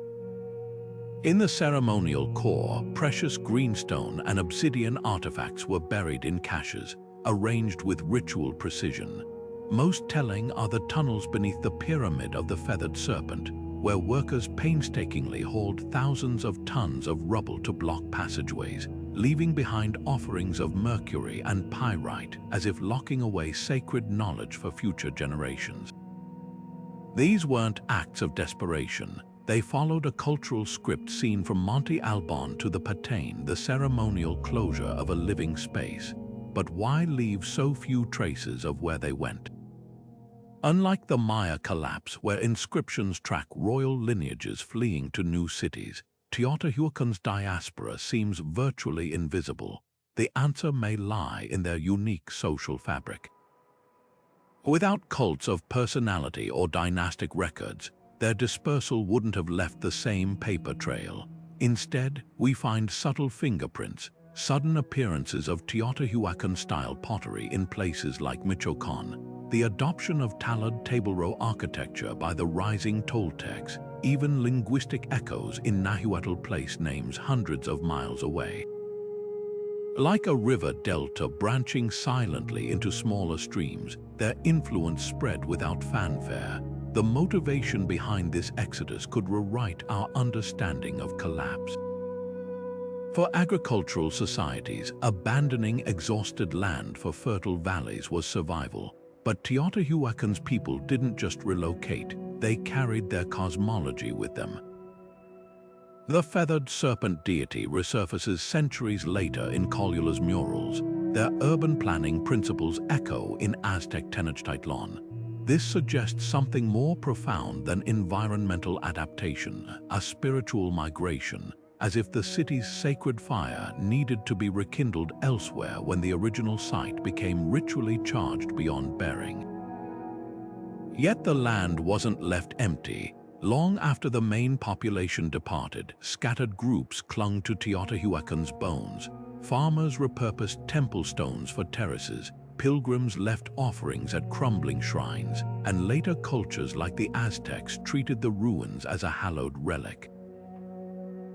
In the ceremonial core, precious greenstone and obsidian artifacts were buried in caches, arranged with ritual precision. Most telling are the tunnels beneath the pyramid of the feathered serpent, where workers painstakingly hauled thousands of tons of rubble to block passageways, leaving behind offerings of mercury and pyrite as if locking away sacred knowledge for future generations. These weren't acts of desperation. They followed a cultural script seen from Monte Alban to the Patain, the ceremonial closure of a living space. But why leave so few traces of where they went? Unlike the Maya collapse, where inscriptions track royal lineages fleeing to new cities, Teotihuacan's diaspora seems virtually invisible. The answer may lie in their unique social fabric. Without cults of personality or dynastic records, their dispersal wouldn't have left the same paper trail. Instead, we find subtle fingerprints, sudden appearances of Teotihuacan-style pottery in places like Michoacan, the adoption of talud table row architecture by the rising Toltecs, even linguistic echoes in Nahuatl place names hundreds of miles away. Like a river delta branching silently into smaller streams, their influence spread without fanfare. The motivation behind this exodus could rewrite our understanding of collapse. For agricultural societies, abandoning exhausted land for fertile valleys was survival. But Teotihuacan's people didn't just relocate, they carried their cosmology with them. The feathered serpent deity resurfaces centuries later in Colula's murals. Their urban planning principles echo in Aztec Tenochtitlan. This suggests something more profound than environmental adaptation, a spiritual migration, as if the city's sacred fire needed to be rekindled elsewhere when the original site became ritually charged beyond bearing. Yet the land wasn't left empty. Long after the main population departed, scattered groups clung to Teotihuacan's bones. Farmers repurposed temple stones for terraces, pilgrims left offerings at crumbling shrines, and later cultures like the Aztecs treated the ruins as a hallowed relic.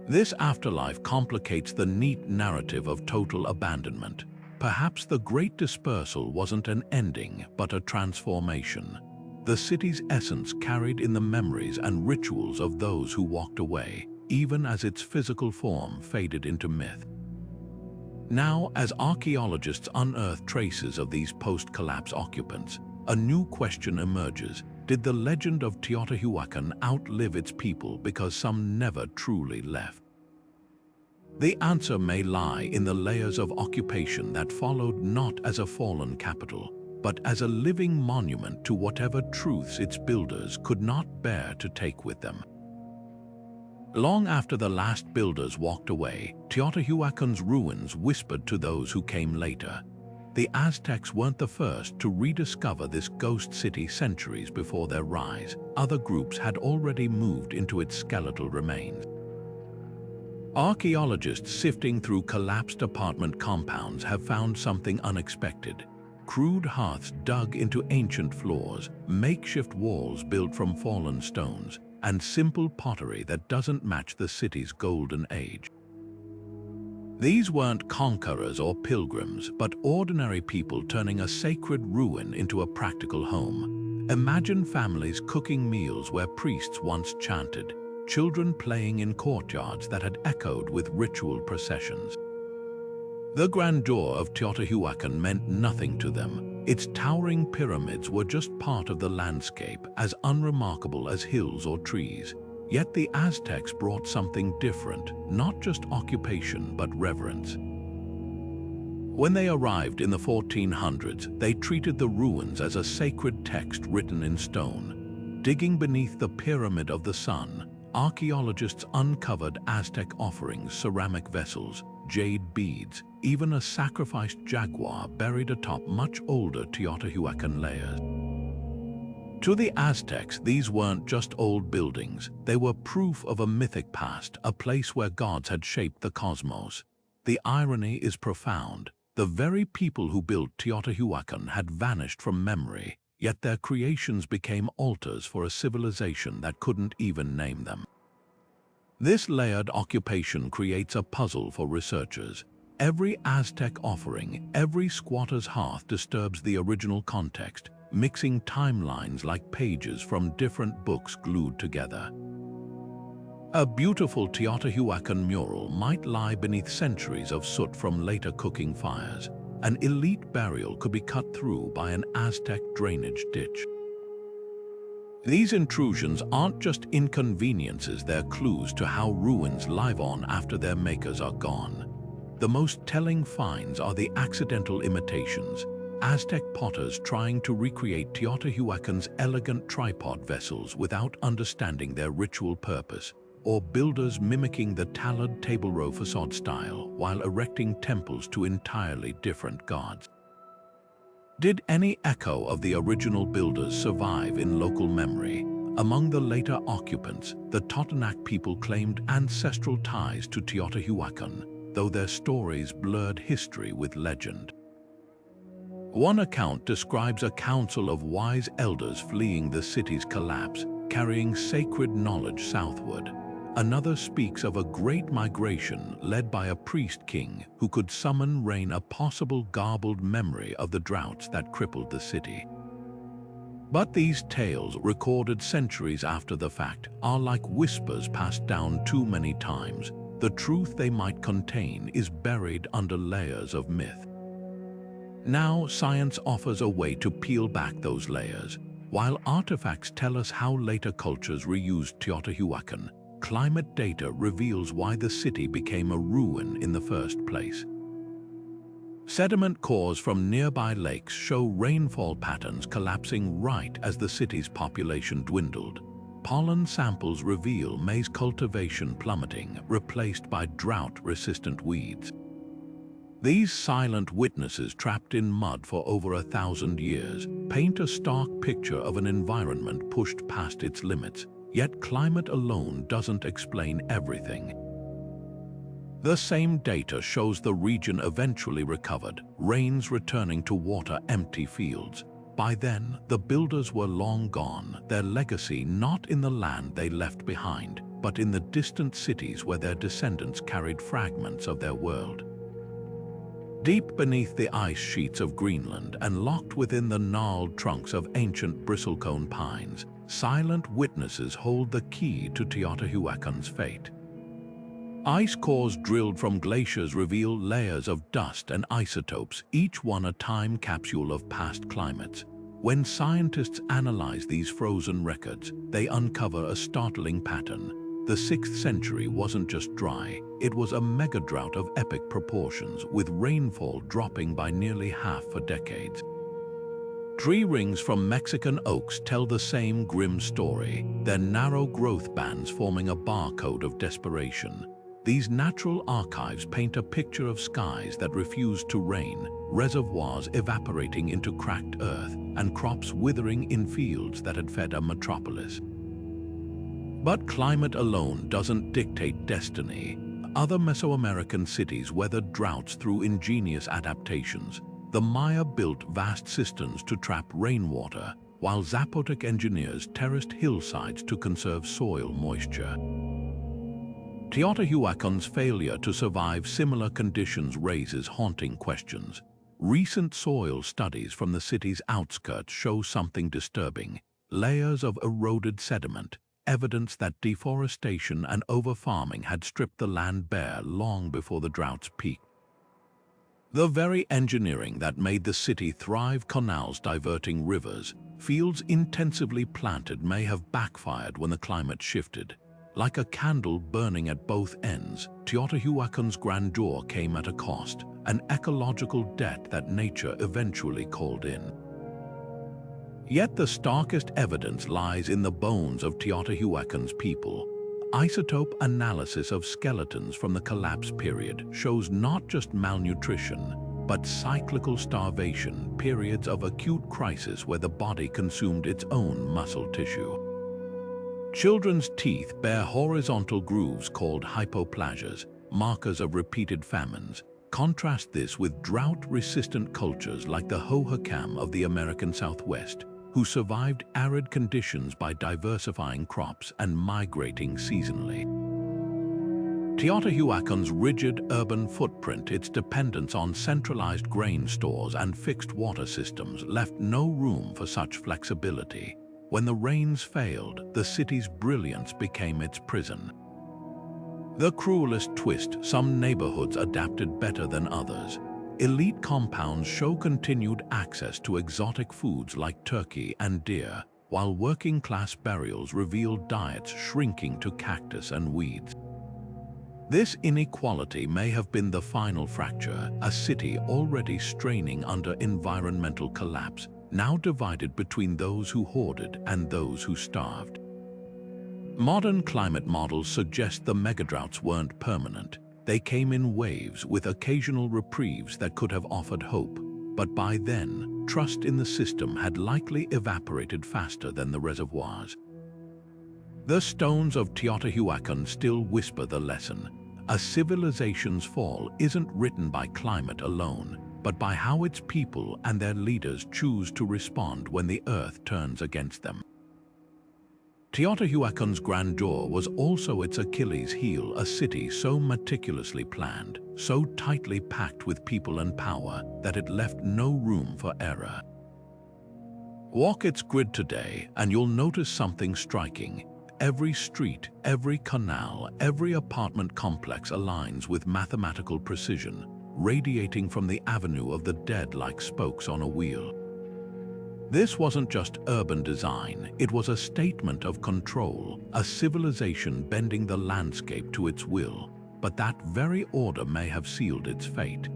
This afterlife complicates the neat narrative of total abandonment. Perhaps the Great Dispersal wasn't an ending, but a transformation. The city's essence carried in the memories and rituals of those who walked away, even as its physical form faded into myth. Now, as archaeologists unearth traces of these post-collapse occupants, a new question emerges. Did the legend of Teotihuacan outlive its people because some never truly left? The answer may lie in the layers of occupation that followed, not as a fallen capital, but as a living monument to whatever truths its builders could not bear to take with them. Long after the last builders walked away, Teotihuacan's ruins whispered to those who came later. The Aztecs weren't the first to rediscover this ghost city centuries before their rise. Other groups had already moved into its skeletal remains. Archaeologists sifting through collapsed apartment compounds have found something unexpected. Crude hearths dug into ancient floors, makeshift walls built from fallen stones, and simple pottery that doesn't match the city's golden age. These weren't conquerors or pilgrims, but ordinary people turning a sacred ruin into a practical home. Imagine families cooking meals where priests once chanted, children playing in courtyards that had echoed with ritual processions. The grandeur of Teotihuacan meant nothing to them. Its towering pyramids were just part of the landscape, as unremarkable as hills or trees. Yet the Aztecs brought something different, not just occupation but reverence. When they arrived in the 1400s, they treated the ruins as a sacred text written in stone. Digging beneath the Pyramid of the Sun, archaeologists uncovered Aztec offerings, ceramic vessels, jade beads, even a sacrificed jaguar buried atop much older Teotihuacan layers. To the Aztecs, these weren't just old buildings, they were proof of a mythic past, a place where gods had shaped the cosmos. The irony is profound. The very people who built Teotihuacan had vanished from memory, yet their creations became altars for a civilization that couldn't even name them. This layered occupation creates a puzzle for researchers. Every Aztec offering, every squatter's hearth disturbs the original context, mixing timelines like pages from different books glued together. A beautiful Teotihuacan mural might lie beneath centuries of soot from later cooking fires. An elite burial could be cut through by an Aztec drainage ditch. These intrusions aren't just inconveniences, they're clues to how ruins live on after their makers are gone. The most telling finds are the accidental imitations. Aztec potters trying to recreate Teotihuacan's elegant tripod vessels without understanding their ritual purpose, or builders mimicking the tallad table row facade style while erecting temples to entirely different gods. Did any echo of the original builders survive in local memory? Among the later occupants, the Totonac people claimed ancestral ties to Teotihuacan, though their stories blurred history with legend. One account describes a council of wise elders fleeing the city's collapse, carrying sacred knowledge southward. Another speaks of a great migration led by a priest king who could summon rain, a possible garbled memory of the droughts that crippled the city. But these tales, recorded centuries after the fact, are like whispers passed down too many times. The truth they might contain is buried under layers of myth. Now, science offers a way to peel back those layers. While artifacts tell us how later cultures reused Teotihuacan, climate data reveals why the city became a ruin in the first place. Sediment cores from nearby lakes show rainfall patterns collapsing right as the city's population dwindled. Pollen samples reveal maize cultivation plummeting, replaced by drought-resistant weeds. These silent witnesses, trapped in mud for over 1,000 years, paint a stark picture of an environment pushed past its limits. Yet climate alone doesn't explain everything. The same data shows the region eventually recovered, rains returning to water empty fields. By then, the builders were long gone, their legacy not in the land they left behind, but in the distant cities where their descendants carried fragments of their world. Deep beneath the ice sheets of Greenland and locked within the gnarled trunks of ancient bristlecone pines, silent witnesses hold the key to Teotihuacan's fate. Ice cores drilled from glaciers reveal layers of dust and isotopes, each one a time capsule of past climates. When scientists analyze these frozen records, they uncover a startling pattern. The 6th century wasn't just dry, it was a mega-drought of epic proportions, with rainfall dropping by nearly half for decades. Tree rings from Mexican oaks tell the same grim story, their narrow growth bands forming a barcode of desperation. These natural archives paint a picture of skies that refuse to rain, reservoirs evaporating into cracked earth, and crops withering in fields that had fed a metropolis. But climate alone doesn't dictate destiny. Other Mesoamerican cities weathered droughts through ingenious adaptations. The Maya built vast cisterns to trap rainwater, while Zapotec engineers terraced hillsides to conserve soil moisture. Teotihuacan's failure to survive similar conditions raises haunting questions. Recent soil studies from the city's outskirts show something disturbing: layers of eroded sediment, evidence that deforestation and overfarming had stripped the land bare long before the drought's peak. The very engineering that made the city thrive, canals diverting rivers, fields intensively planted, may have backfired when the climate shifted. Like a candle burning at both ends, Teotihuacan's grandeur came at a cost, an ecological debt that nature eventually called in. Yet the starkest evidence lies in the bones of Teotihuacan's people. Isotope analysis of skeletons from the collapse period shows not just malnutrition, but cyclical starvation, periods of acute crisis where the body consumed its own muscle tissue. Children's teeth bear horizontal grooves called hypoplasias, markers of repeated famines. Contrast this with drought-resistant cultures like the Hohokam of the American Southwest, who survived arid conditions by diversifying crops and migrating seasonally. Teotihuacan's rigid urban footprint, its dependence on centralized grain stores and fixed water systems, left no room for such flexibility. When the rains failed, the city's brilliance became its prison. The cruelest twist: some neighborhoods adapted better than others. Elite compounds show continued access to exotic foods like turkey and deer, while working-class burials reveal diets shrinking to cactus and weeds. This inequality may have been the final fracture, a city already straining under environmental collapse, now divided between those who hoarded and those who starved. Modern climate models suggest the megadroughts weren't permanent. They came in waves, with occasional reprieves that could have offered hope. But by then, trust in the system had likely evaporated faster than the reservoirs. The stones of Teotihuacan still whisper the lesson. A civilization's fall isn't written by climate alone, but by how its people and their leaders choose to respond when the earth turns against them. Teotihuacan's grandeur was also its Achilles heel, a city so meticulously planned, so tightly packed with people and power, that it left no room for error. Walk its grid today, and you'll notice something striking. Every street, every canal, every apartment complex aligns with mathematical precision, radiating from the avenue of the dead like spokes on a wheel. This wasn't just urban design, it was a statement of control, a civilization bending the landscape to its will, but that very order may have sealed its fate.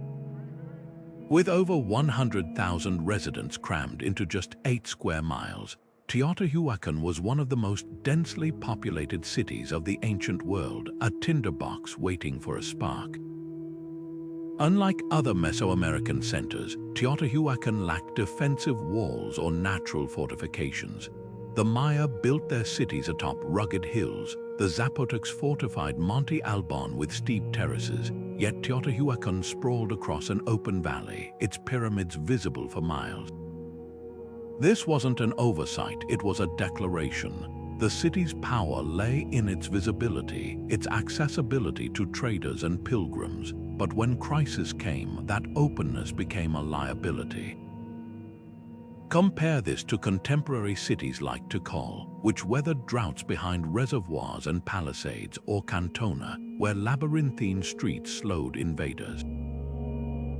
With over 100,000 residents crammed into just 8 square miles, Teotihuacan was one of the most densely populated cities of the ancient world, a tinderbox waiting for a spark. Unlike other Mesoamerican centers, Teotihuacan lacked defensive walls or natural fortifications. The Maya built their cities atop rugged hills, the Zapotecs fortified Monte Albán with steep terraces, yet Teotihuacan sprawled across an open valley, its pyramids visible for miles. This wasn't an oversight, it was a declaration. The city's power lay in its visibility, its accessibility to traders and pilgrims, but when crisis came, that openness became a liability. Compare this to contemporary cities like Tikal, which weathered droughts behind reservoirs and palisades, or Cantona, where labyrinthine streets slowed invaders.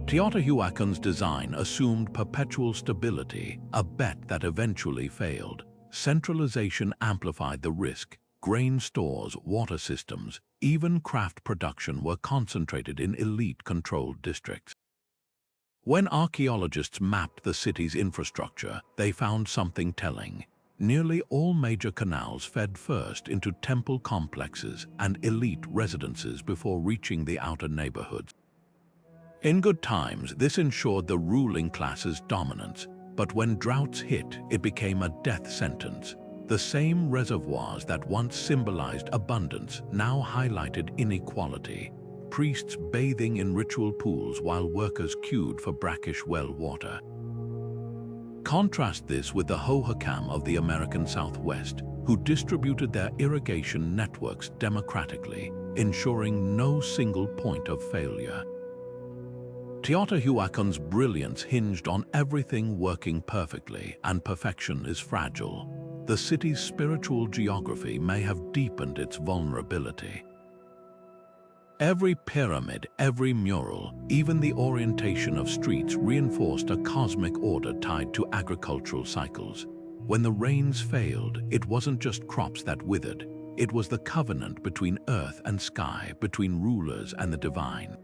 Teotihuacan's design assumed perpetual stability, a bet that eventually failed. Centralization amplified the risk. Grain stores, water systems, even craft production were concentrated in elite-controlled districts. When archaeologists mapped the city's infrastructure, they found something telling. Nearly all major canals fed first into temple complexes and elite residences before reaching the outer neighborhoods. In good times, this ensured the ruling class's dominance, but when droughts hit, it became a death sentence. The same reservoirs that once symbolized abundance now highlighted inequality. Priests bathing in ritual pools while workers queued for brackish well water. Contrast this with the Hohokam of the American Southwest, who distributed their irrigation networks democratically, ensuring no single point of failure. Teotihuacan's brilliance hinged on everything working perfectly, and perfection is fragile. The city's spiritual geography may have deepened its vulnerability. Every pyramid, every mural, even the orientation of streets reinforced a cosmic order tied to agricultural cycles. When the rains failed, it wasn't just crops that withered. It was the covenant between earth and sky, between rulers and the divine.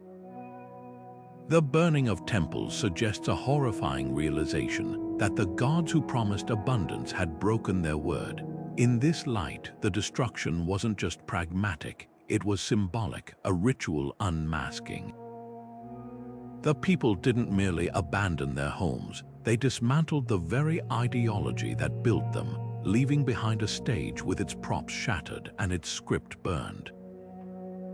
The burning of temples suggests a horrifying realization that the gods who promised abundance had broken their word. In this light, the destruction wasn't just pragmatic, it was symbolic, a ritual unmasking. The people didn't merely abandon their homes, they dismantled the very ideology that built them, leaving behind a stage with its props shattered and its script burned.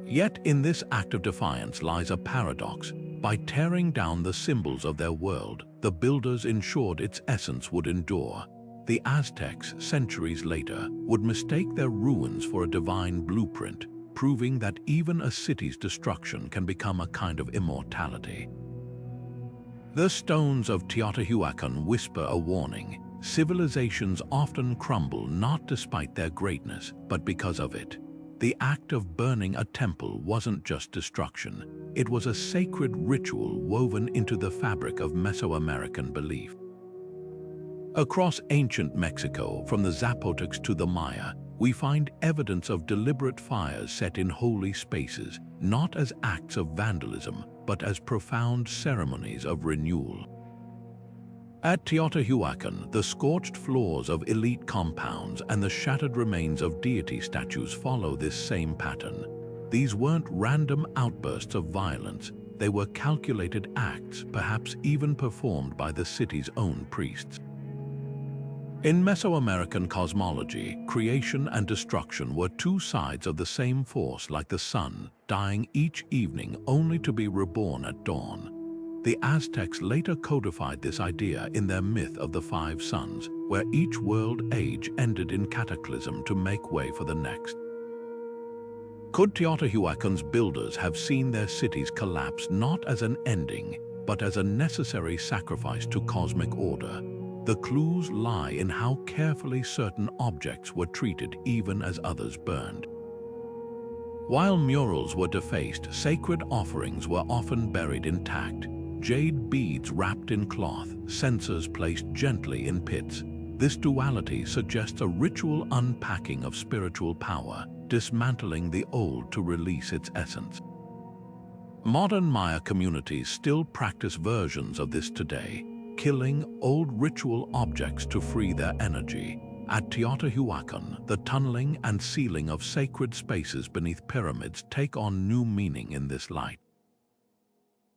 Yet in this act of defiance lies a paradox. By tearing down the symbols of their world, the builders ensured its essence would endure. The Aztecs, centuries later, would mistake their ruins for a divine blueprint, proving that even a city's destruction can become a kind of immortality. The stones of Teotihuacan whisper a warning. Civilizations often crumble not despite their greatness, but because of it. The act of burning a temple wasn't just destruction, it was a sacred ritual woven into the fabric of Mesoamerican belief. Across ancient Mexico, from the Zapotecs to the Maya, we find evidence of deliberate fires set in holy spaces, not as acts of vandalism, but as profound ceremonies of renewal. At Teotihuacan, the scorched floors of elite compounds and the shattered remains of deity statues follow this same pattern. These weren't random outbursts of violence, they were calculated acts, perhaps even performed by the city's own priests. In Mesoamerican cosmology, creation and destruction were two sides of the same force, like the sun, dying each evening only to be reborn at dawn. The Aztecs later codified this idea in their myth of the five suns, where each world age ended in cataclysm to make way for the next. Could Teotihuacan's builders have seen their cities collapse not as an ending, but as a necessary sacrifice to cosmic order? The clues lie in how carefully certain objects were treated even as others burned. While murals were defaced, sacred offerings were often buried intact. Jade beads wrapped in cloth, censers placed gently in pits. This duality suggests a ritual unpacking of spiritual power, dismantling the old to release its essence. Modern Maya communities still practice versions of this today, killing old ritual objects to free their energy. At Teotihuacan, the tunneling and sealing of sacred spaces beneath pyramids take on new meaning in this light.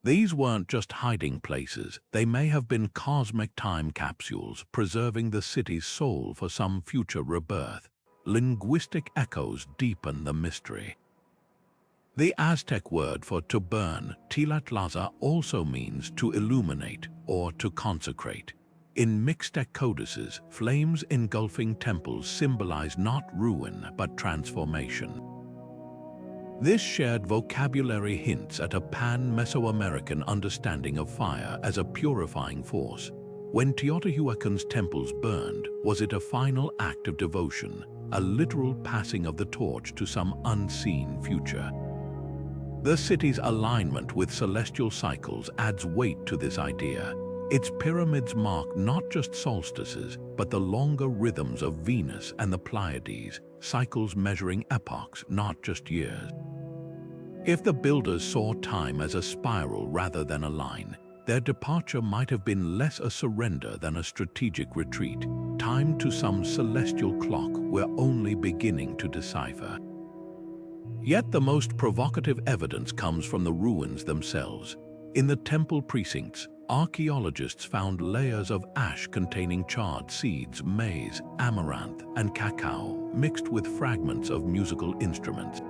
These weren't just hiding places, they may have been cosmic time capsules preserving the city's soul for some future rebirth. Linguistic echoes deepen the mystery. The Aztec word for to burn, tilatlaza, also means to illuminate or to consecrate. In Mixtec codices, flames engulfing temples symbolize not ruin but transformation. This shared vocabulary hints at a pan-Mesoamerican understanding of fire as a purifying force. When Teotihuacan's temples burned, was it a final act of devotion, a literal passing of the torch to some unseen future? The city's alignment with celestial cycles adds weight to this idea. Its pyramids mark not just solstices, but the longer rhythms of Venus and the Pleiades, cycles measuring epochs, not just years. If the builders saw time as a spiral rather than a line, their departure might have been less a surrender than a strategic retreat, timed to some celestial clock we're only beginning to decipher. Yet the most provocative evidence comes from the ruins themselves. In the temple precincts, archaeologists found layers of ash containing charred seeds, maize, amaranth, and cacao, mixed with fragments of musical instruments.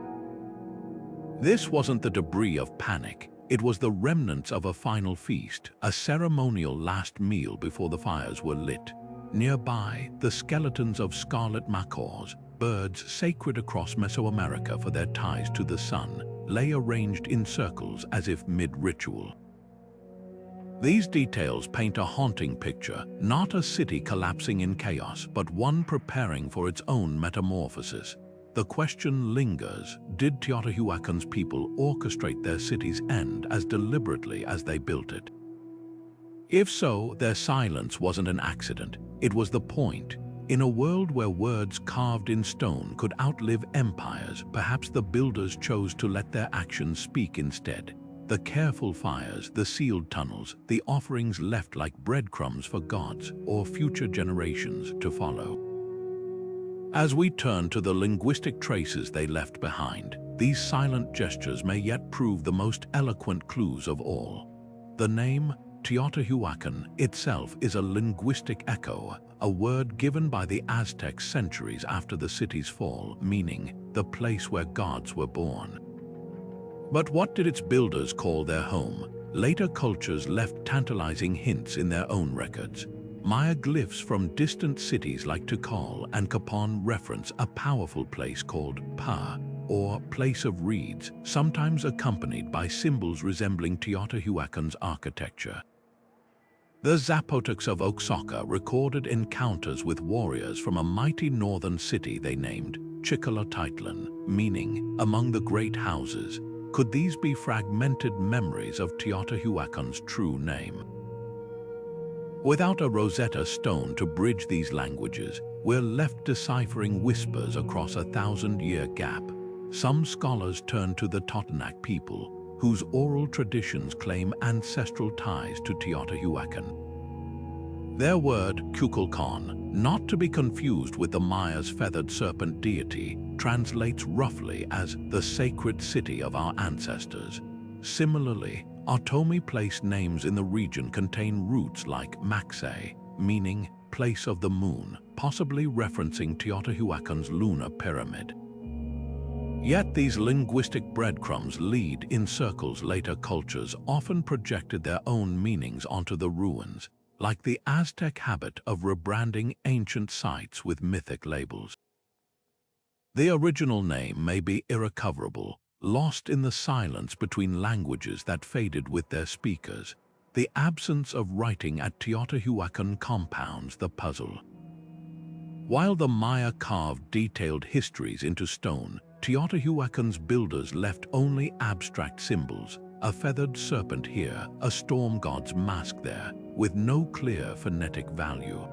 This wasn't the debris of panic, it was the remnants of a final feast, a ceremonial last meal before the fires were lit. Nearby, the skeletons of scarlet macaws, birds sacred across Mesoamerica for their ties to the sun, lay arranged in circles as if mid-ritual. These details paint a haunting picture, not a city collapsing in chaos, but one preparing for its own metamorphosis. The question lingers, did Teotihuacan's people orchestrate their city's end as deliberately as they built it? If so, their silence wasn't an accident, it was the point. In a world where words carved in stone could outlive empires, perhaps the builders chose to let their actions speak instead. The careful fires, the sealed tunnels, the offerings left like breadcrumbs for gods or future generations to follow. As we turn to the linguistic traces they left behind, these silent gestures may yet prove the most eloquent clues of all. The name Teotihuacan itself is a linguistic echo, a word given by the Aztecs centuries after the city's fall, meaning the place where gods were born. But what did its builders call their home? Later cultures left tantalizing hints in their own records. Maya glyphs from distant cities like Tikal and Capon reference a powerful place called Pa, or place of reeds, sometimes accompanied by symbols resembling Teotihuacan's architecture. The Zapotecs of Oaxaca recorded encounters with warriors from a mighty northern city they named Chicoloahtitlan, meaning among the great houses. Could these be fragmented memories of Teotihuacan's true name? Without a Rosetta Stone to bridge these languages, we're left deciphering whispers across a 1,000-year gap. Some scholars turn to the Totonac people, whose oral traditions claim ancestral ties to Teotihuacan. Their word, Kukulkan, not to be confused with the Maya's feathered serpent deity, translates roughly as the sacred city of our ancestors. Similarly, Otomi place names in the region contain roots like Maxay, meaning place of the moon, possibly referencing Teotihuacan's lunar pyramid. Yet these linguistic breadcrumbs lead in circles. Later cultures often projected their own meanings onto the ruins, like the Aztec habit of rebranding ancient sites with mythic labels. The original name may be irrecoverable, lost in the silence between languages that faded with their speakers. The absence of writing at Teotihuacan compounds the puzzle. While the Maya carved detailed histories into stone, Teotihuacan's builders left only abstract symbols, a feathered serpent here, a storm god's mask there, with no clear phonetic value.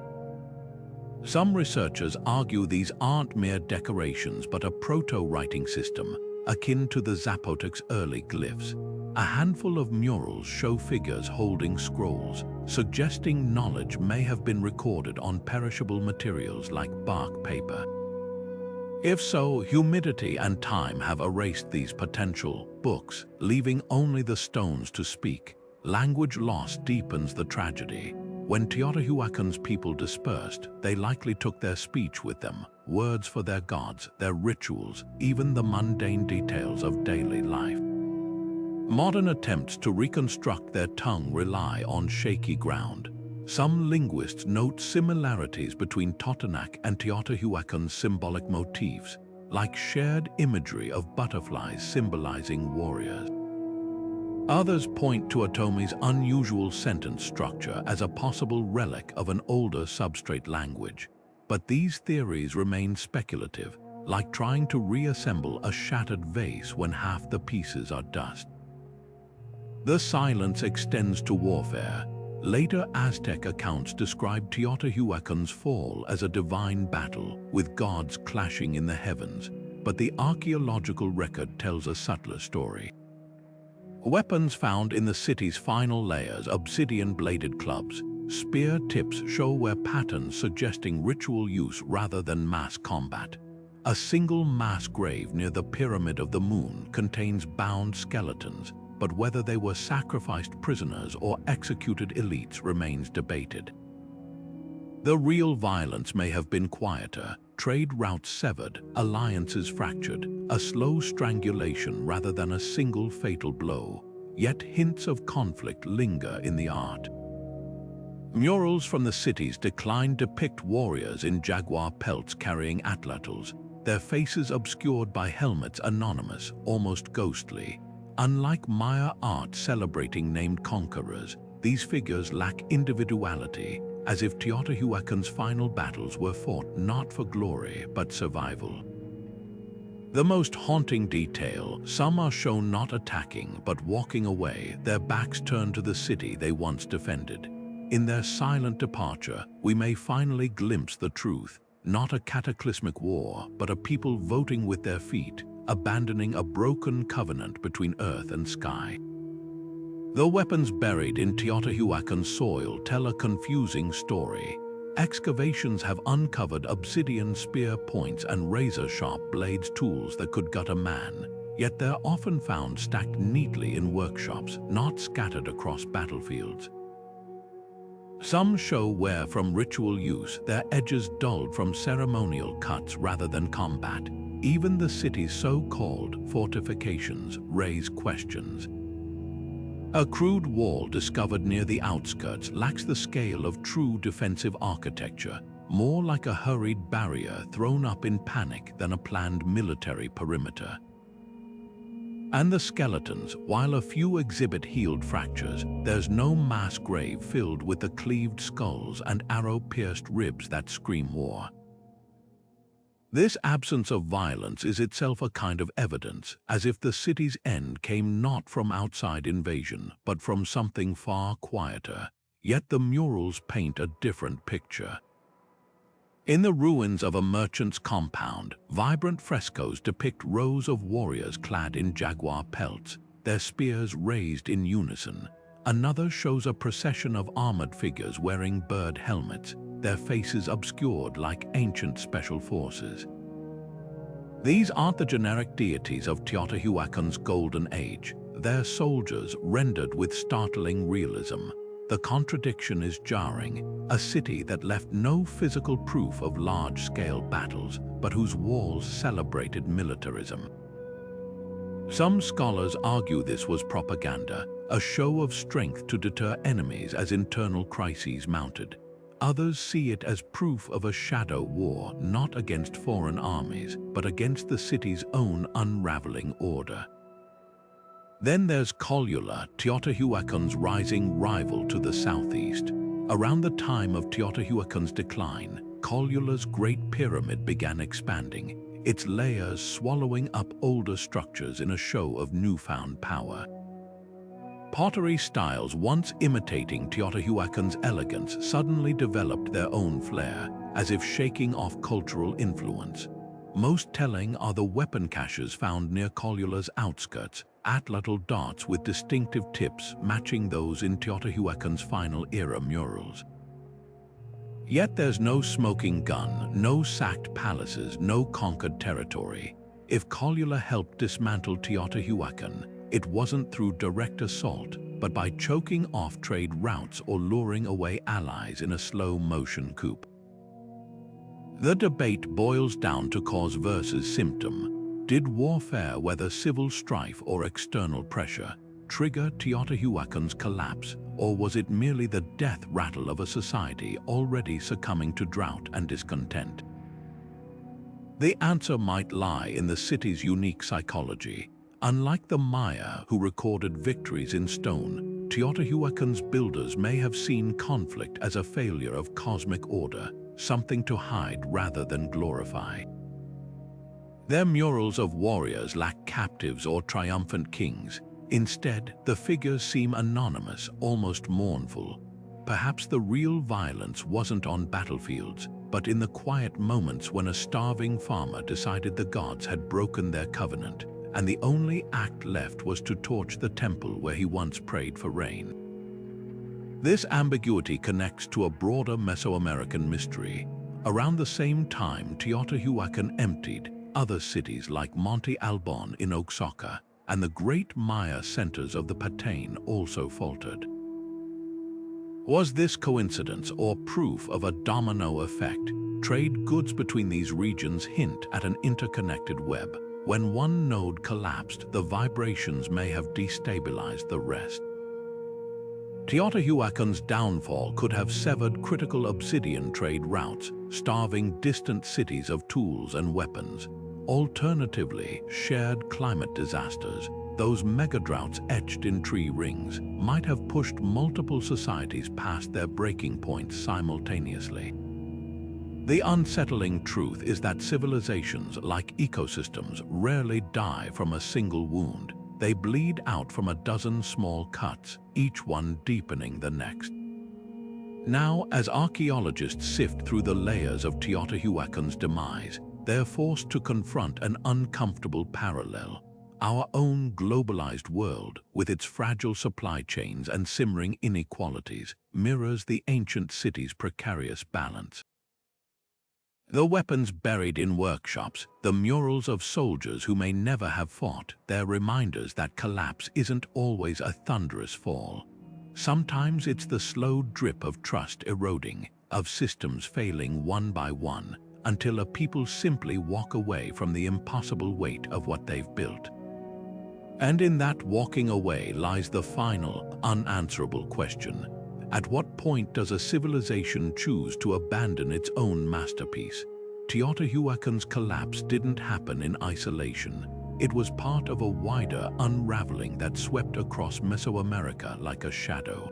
Some researchers argue these aren't mere decorations but a proto-writing system, akin to the Zapotecs' early glyphs. A handful of murals show figures holding scrolls, suggesting knowledge may have been recorded on perishable materials like bark paper. If so, humidity and time have erased these potential books, leaving only the stones to speak. Language loss deepens the tragedy. When Teotihuacan's people dispersed, they likely took their speech with them, words for their gods, their rituals, even the mundane details of daily life. Modern attempts to reconstruct their tongue rely on shaky ground. Some linguists note similarities between Totonac and Teotihuacan's symbolic motifs, like shared imagery of butterflies symbolizing warriors. Others point to Atomi's unusual sentence structure as a possible relic of an older substrate language, but these theories remain speculative, like trying to reassemble a shattered vase when half the pieces are dust. The silence extends to warfare. Later Aztec accounts describe Teotihuacan's fall as a divine battle, with gods clashing in the heavens, but the archaeological record tells a subtler story. Weapons found in the city's final layers, obsidian-bladed clubs, spear tips show where patterns suggesting ritual use rather than mass combat. A single mass grave near the Pyramid of the Moon contains bound skeletons, but whether they were sacrificed prisoners or executed elites remains debated. The real violence may have been quieter, trade routes severed, alliances fractured, a slow strangulation rather than a single fatal blow, yet hints of conflict linger in the art. Murals from the city's decline depict warriors in jaguar pelts carrying atlatls, their faces obscured by helmets anonymous, almost ghostly. Unlike Maya art celebrating named conquerors, these figures lack individuality, as if Teotihuacan's final battles were fought not for glory but survival. The most haunting detail, some are shown not attacking but walking away, their backs turned to the city they once defended. In their silent departure, we may finally glimpse the truth, not a cataclysmic war, but a people voting with their feet, abandoning a broken covenant between earth and sky. The weapons buried in Teotihuacan soil tell a confusing story. Excavations have uncovered obsidian spear points and razor-sharp blades, tools that could gut a man, yet they're often found stacked neatly in workshops, not scattered across battlefields. Some show wear from ritual use, their edges dulled from ceremonial cuts rather than combat. Even the city's so-called fortifications raise questions. A crude wall discovered near the outskirts lacks the scale of true defensive architecture, more like a hurried barrier thrown up in panic than a planned military perimeter. And the skeletons, while a few exhibit healed fractures, there's no mass grave filled with the cleaved skulls and arrow-pierced ribs that scream war. This absence of violence is itself a kind of evidence, as if the city's end came not from outside invasion, but from something far quieter. Yet the murals paint a different picture. In the ruins of a merchant's compound, vibrant frescoes depict rows of warriors clad in jaguar pelts, their spears raised in unison. Another shows a procession of armored figures wearing bird helmets, their faces obscured like ancient special forces. These aren't the generic deities of Teotihuacan's golden age. They're soldiers rendered with startling realism. The contradiction is jarring. A city that left no physical proof of large-scale battles, but whose walls celebrated militarism. Some scholars argue this was propaganda, a show of strength to deter enemies as internal crises mounted. Others see it as proof of a shadow war, not against foreign armies, but against the city's own unraveling order. Then there's Collula, Teotihuacan's rising rival to the southeast. Around the time of Teotihuacan's decline, Collula's Great Pyramid began expanding, its layers swallowing up older structures in a show of newfound power. Pottery styles once imitating Teotihuacan's elegance suddenly developed their own flair, as if shaking off cultural influence. Most telling are the weapon caches found near Collula's outskirts, atlatl darts with distinctive tips matching those in Teotihuacan's final era murals. Yet there's no smoking gun, no sacked palaces, no conquered territory. If Collula helped dismantle Teotihuacan, it wasn't through direct assault, but by choking off trade routes or luring away allies in a slow-motion coup. The debate boils down to cause versus symptom. Did warfare, whether civil strife or external pressure, trigger Teotihuacan's collapse, or was it merely the death rattle of a society already succumbing to drought and discontent? The answer might lie in the city's unique psychology. Unlike the Maya, who recorded victories in stone, Teotihuacan's builders may have seen conflict as a failure of cosmic order, something to hide rather than glorify. Their murals of warriors lack captives or triumphant kings. Instead, the figures seem anonymous, almost mournful. Perhaps the real violence wasn't on battlefields, but in the quiet moments when a starving farmer decided the gods had broken their covenant, and the only act left was to torch the temple where he once prayed for rain. This ambiguity connects to a broader Mesoamerican mystery. Around the same time Teotihuacan emptied, other cities like Monte Albon in Oaxaca and the great Maya centers of the Patane also faltered. Was this coincidence or proof of a domino effect? Trade goods between these regions hint at an interconnected web. When one node collapsed, the vibrations may have destabilized the rest. Teotihuacan's downfall could have severed critical obsidian trade routes, starving distant cities of tools and weapons. Alternatively, shared climate disasters, those megadroughts etched in tree rings, might have pushed multiple societies past their breaking points simultaneously. The unsettling truth is that civilizations, like ecosystems, rarely die from a single wound. They bleed out from a dozen small cuts, each one deepening the next. Now, as archaeologists sift through the layers of Teotihuacan's demise, they're forced to confront an uncomfortable parallel. Our own globalized world, with its fragile supply chains and simmering inequalities, mirrors the ancient city's precarious balance. The weapons buried in workshops, the murals of soldiers who may never have fought, they're reminders that collapse isn't always a thunderous fall. Sometimes it's the slow drip of trust eroding, of systems failing one by one, until a people simply walk away from the impossible weight of what they've built. And in that walking away lies the final, unanswerable question. At what point does a civilization choose to abandon its own masterpiece? Teotihuacan's collapse didn't happen in isolation. It was part of a wider unraveling that swept across Mesoamerica like a shadow.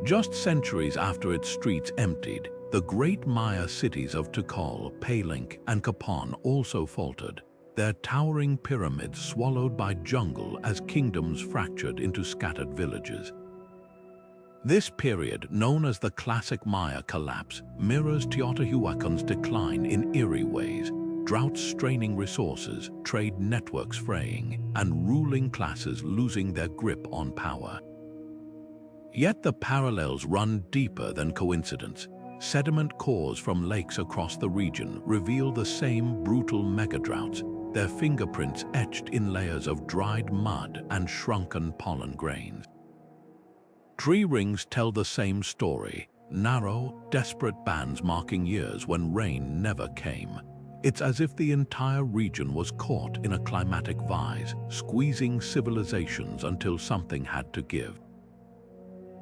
Just centuries after its streets emptied, the great Maya cities of Tikal, Palenque, and Capon also faltered, their towering pyramids swallowed by jungle as kingdoms fractured into scattered villages. This period, known as the classic Maya collapse, mirrors Teotihuacan's decline in eerie ways, droughts straining resources, trade networks fraying, and ruling classes losing their grip on power. Yet the parallels run deeper than coincidence. Sediment cores from lakes across the region reveal the same brutal megadroughts, their fingerprints etched in layers of dried mud and shrunken pollen grains. Tree rings tell the same story, narrow, desperate bands marking years when rain never came. It's as if the entire region was caught in a climatic vise, squeezing civilizations until something had to give.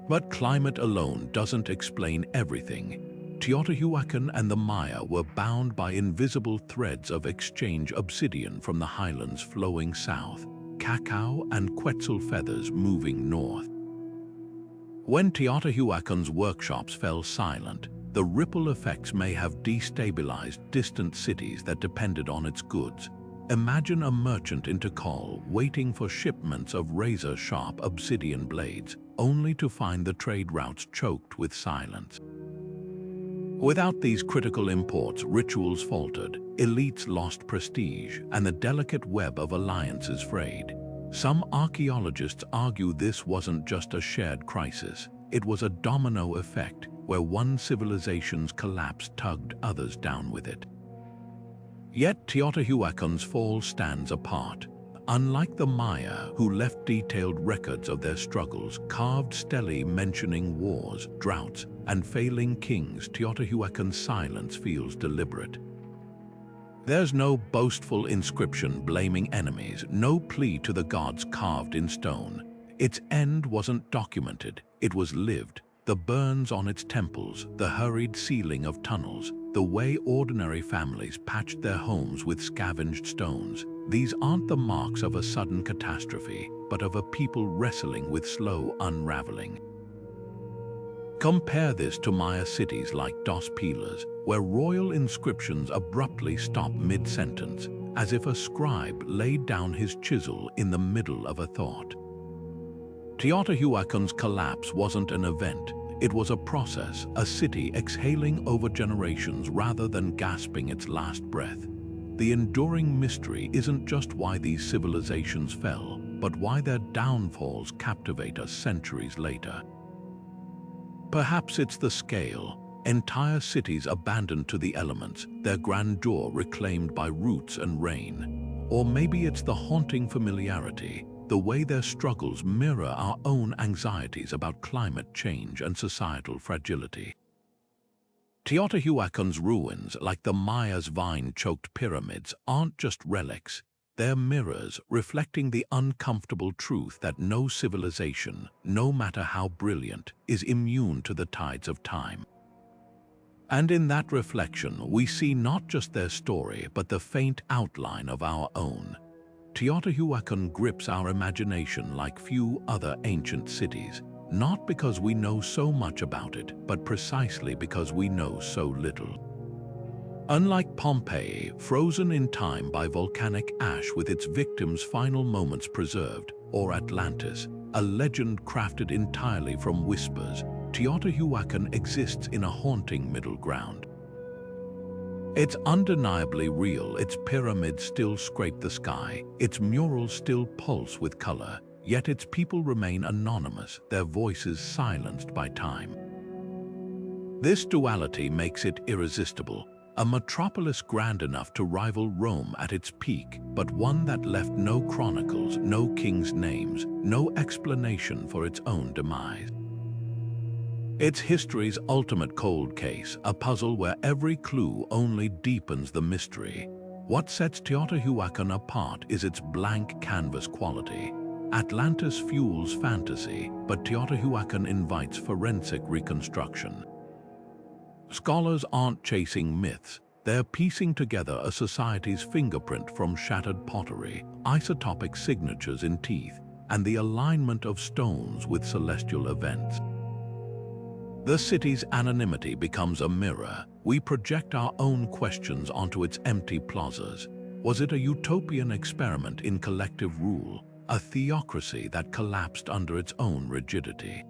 But climate alone doesn't explain everything. Teotihuacan and the Maya were bound by invisible threads of exchange obsidian from the highlands flowing south, cacao and quetzal feathers moving north. When Teotihuacan's workshops fell silent, the ripple effects may have destabilized distant cities that depended on its goods. Imagine a merchant in Tikal waiting for shipments of razor-sharp obsidian blades, only to find the trade routes choked with silence. Without these critical imports, rituals faltered, elites lost prestige, and the delicate web of alliances frayed. Some archaeologists argue this wasn't just a shared crisis, it was a domino effect where one civilization's collapse tugged others down with it. Yet Teotihuacan's fall stands apart. Unlike the Maya, who left detailed records of their struggles, carved stelae mentioning wars, droughts, and failing kings, Teotihuacan's silence feels deliberate. There's no boastful inscription blaming enemies, no plea to the gods carved in stone. Its end wasn't documented, It was lived. The burns on its temples, the hurried sealing of tunnels, the way ordinary families patched their homes with scavenged stones. These aren't the marks of a sudden catastrophe, but of a people wrestling with slow unraveling. Compare this to Maya cities like Dos Pilas, where royal inscriptions abruptly stop mid-sentence, as if a scribe laid down his chisel in the middle of a thought. Teotihuacan's collapse wasn't an event. It was a process, a city exhaling over generations rather than gasping its last breath. The enduring mystery isn't just why these civilizations fell, but why their downfalls captivate us centuries later. Perhaps it's the scale. Entire cities abandoned to the elements, their grandeur reclaimed by roots and rain. Or maybe it's the haunting familiarity, the way their struggles mirror our own anxieties about climate change and societal fragility. Teotihuacan's ruins, like the Maya's vine-choked pyramids, aren't just relics. They're mirrors reflecting the uncomfortable truth that no civilization, no matter how brilliant, is immune to the tides of time. And in that reflection, we see not just their story, but the faint outline of our own. Teotihuacan grips our imagination like few other ancient cities, not because we know so much about it, but precisely because we know so little. Unlike Pompeii, frozen in time by volcanic ash with its victims' final moments preserved, or Atlantis, a legend crafted entirely from whispers, Teotihuacan exists in a haunting middle ground. It's undeniably real. Its pyramids still scrape the sky, its murals still pulse with color, yet its people remain anonymous, their voices silenced by time. This duality makes it irresistible, a metropolis grand enough to rival Rome at its peak, but one that left no chronicles, no kings' names, no explanation for its own demise. It's history's ultimate cold case, a puzzle where every clue only deepens the mystery. What sets Teotihuacan apart is its blank canvas quality. Atlantis fuels fantasy, but Teotihuacan invites forensic reconstruction. Scholars aren't chasing myths, they're piecing together a society's fingerprint from shattered pottery, isotopic signatures in teeth, and the alignment of stones with celestial events. The city's anonymity becomes a mirror. We project our own questions onto its empty plazas. Was it a utopian experiment in collective rule, a theocracy that collapsed under its own rigidity?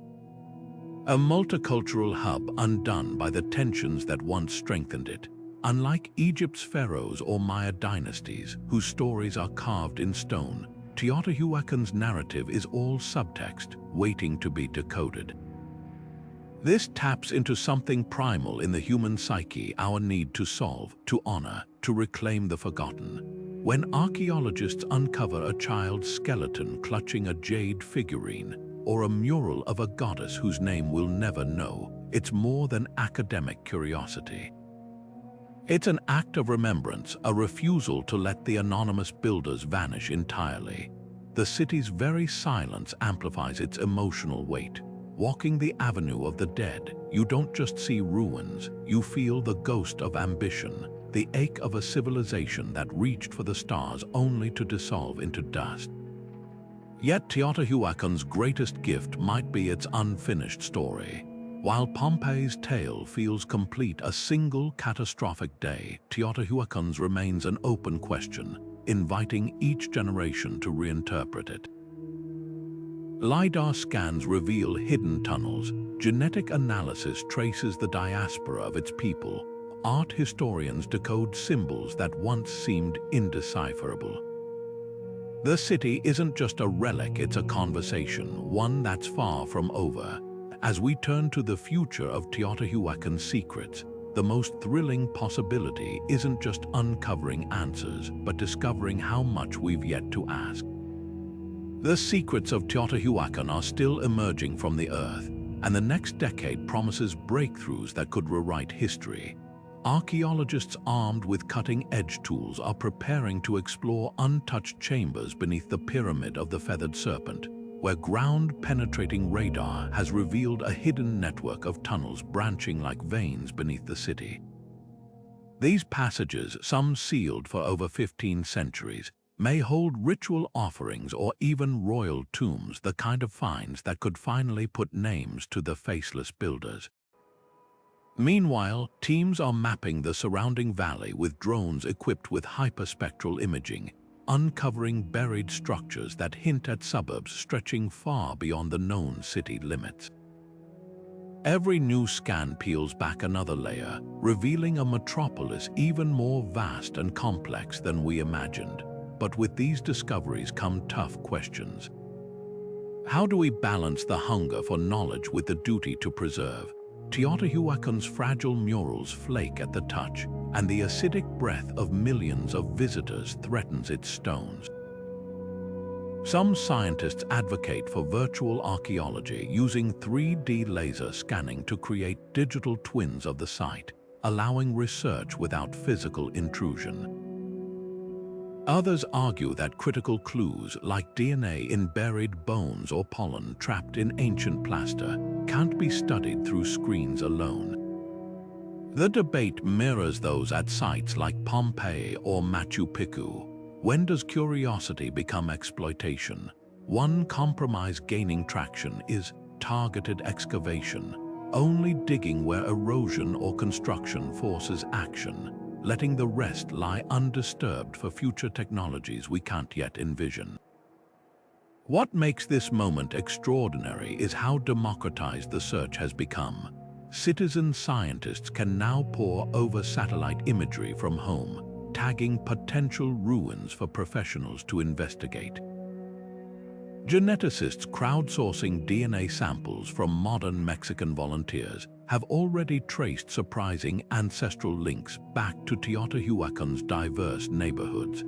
A multicultural hub undone by the tensions that once strengthened it. Unlike Egypt's pharaohs or Maya dynasties, whose stories are carved in stone, Teotihuacan's narrative is all subtext, waiting to be decoded. This taps into something primal in the human psyche, our need to solve, to honor, to reclaim the forgotten. When archaeologists uncover a child's skeleton clutching a jade figurine, or a mural of a goddess whose name we'll never know, it's more than academic curiosity. It's an act of remembrance, a refusal to let the anonymous builders vanish entirely. The city's very silence amplifies its emotional weight. Walking the avenue of the dead, you don't just see ruins, you feel the ghost of ambition, the ache of a civilization that reached for the stars only to dissolve into dust. Yet Teotihuacan's greatest gift might be its unfinished story. While Pompeii's tale feels complete, a single catastrophic day, Teotihuacan's remains an open question, inviting each generation to reinterpret it. LiDAR scans reveal hidden tunnels, genetic analysis traces the diaspora of its people, art historians decode symbols that once seemed indecipherable. The city isn't just a relic, it's a conversation, one that's far from over. As we turn to the future of Teotihuacan's secrets, the most thrilling possibility isn't just uncovering answers, but discovering how much we've yet to ask. The secrets of Teotihuacan are still emerging from the earth, and the next decade promises breakthroughs that could rewrite history. Archaeologists armed with cutting-edge tools are preparing to explore untouched chambers beneath the Pyramid of the Feathered Serpent, where ground-penetrating radar has revealed a hidden network of tunnels branching like veins beneath the city. These passages, some sealed for over 15 centuries, may hold ritual offerings or even royal tombs, the kind of finds that could finally put names to the faceless builders. Meanwhile, teams are mapping the surrounding valley with drones equipped with hyperspectral imaging, uncovering buried structures that hint at suburbs stretching far beyond the known city limits. Every new scan peels back another layer, revealing a metropolis even more vast and complex than we imagined. But with these discoveries come tough questions. How do we balance the hunger for knowledge with the duty to preserve? Teotihuacan's fragile murals flake at the touch, and the acidic breath of millions of visitors threatens its stones. Some scientists advocate for virtual archaeology, using 3D laser scanning to create digital twins of the site, allowing research without physical intrusion. Others argue that critical clues like DNA in buried bones or pollen trapped in ancient plaster can't be studied through screens alone. The debate mirrors those at sites like Pompeii or Machu Picchu. When does curiosity become exploitation? One compromise gaining traction is targeted excavation, only digging where erosion or construction forces action, letting the rest lie undisturbed for future technologies we can't yet envision. What makes this moment extraordinary is how democratized the search has become. Citizen scientists can now pore over satellite imagery from home, tagging potential ruins for professionals to investigate. Geneticists crowdsourcing DNA samples from modern Mexican volunteers have already traced surprising ancestral links back to Teotihuacan's diverse neighborhoods.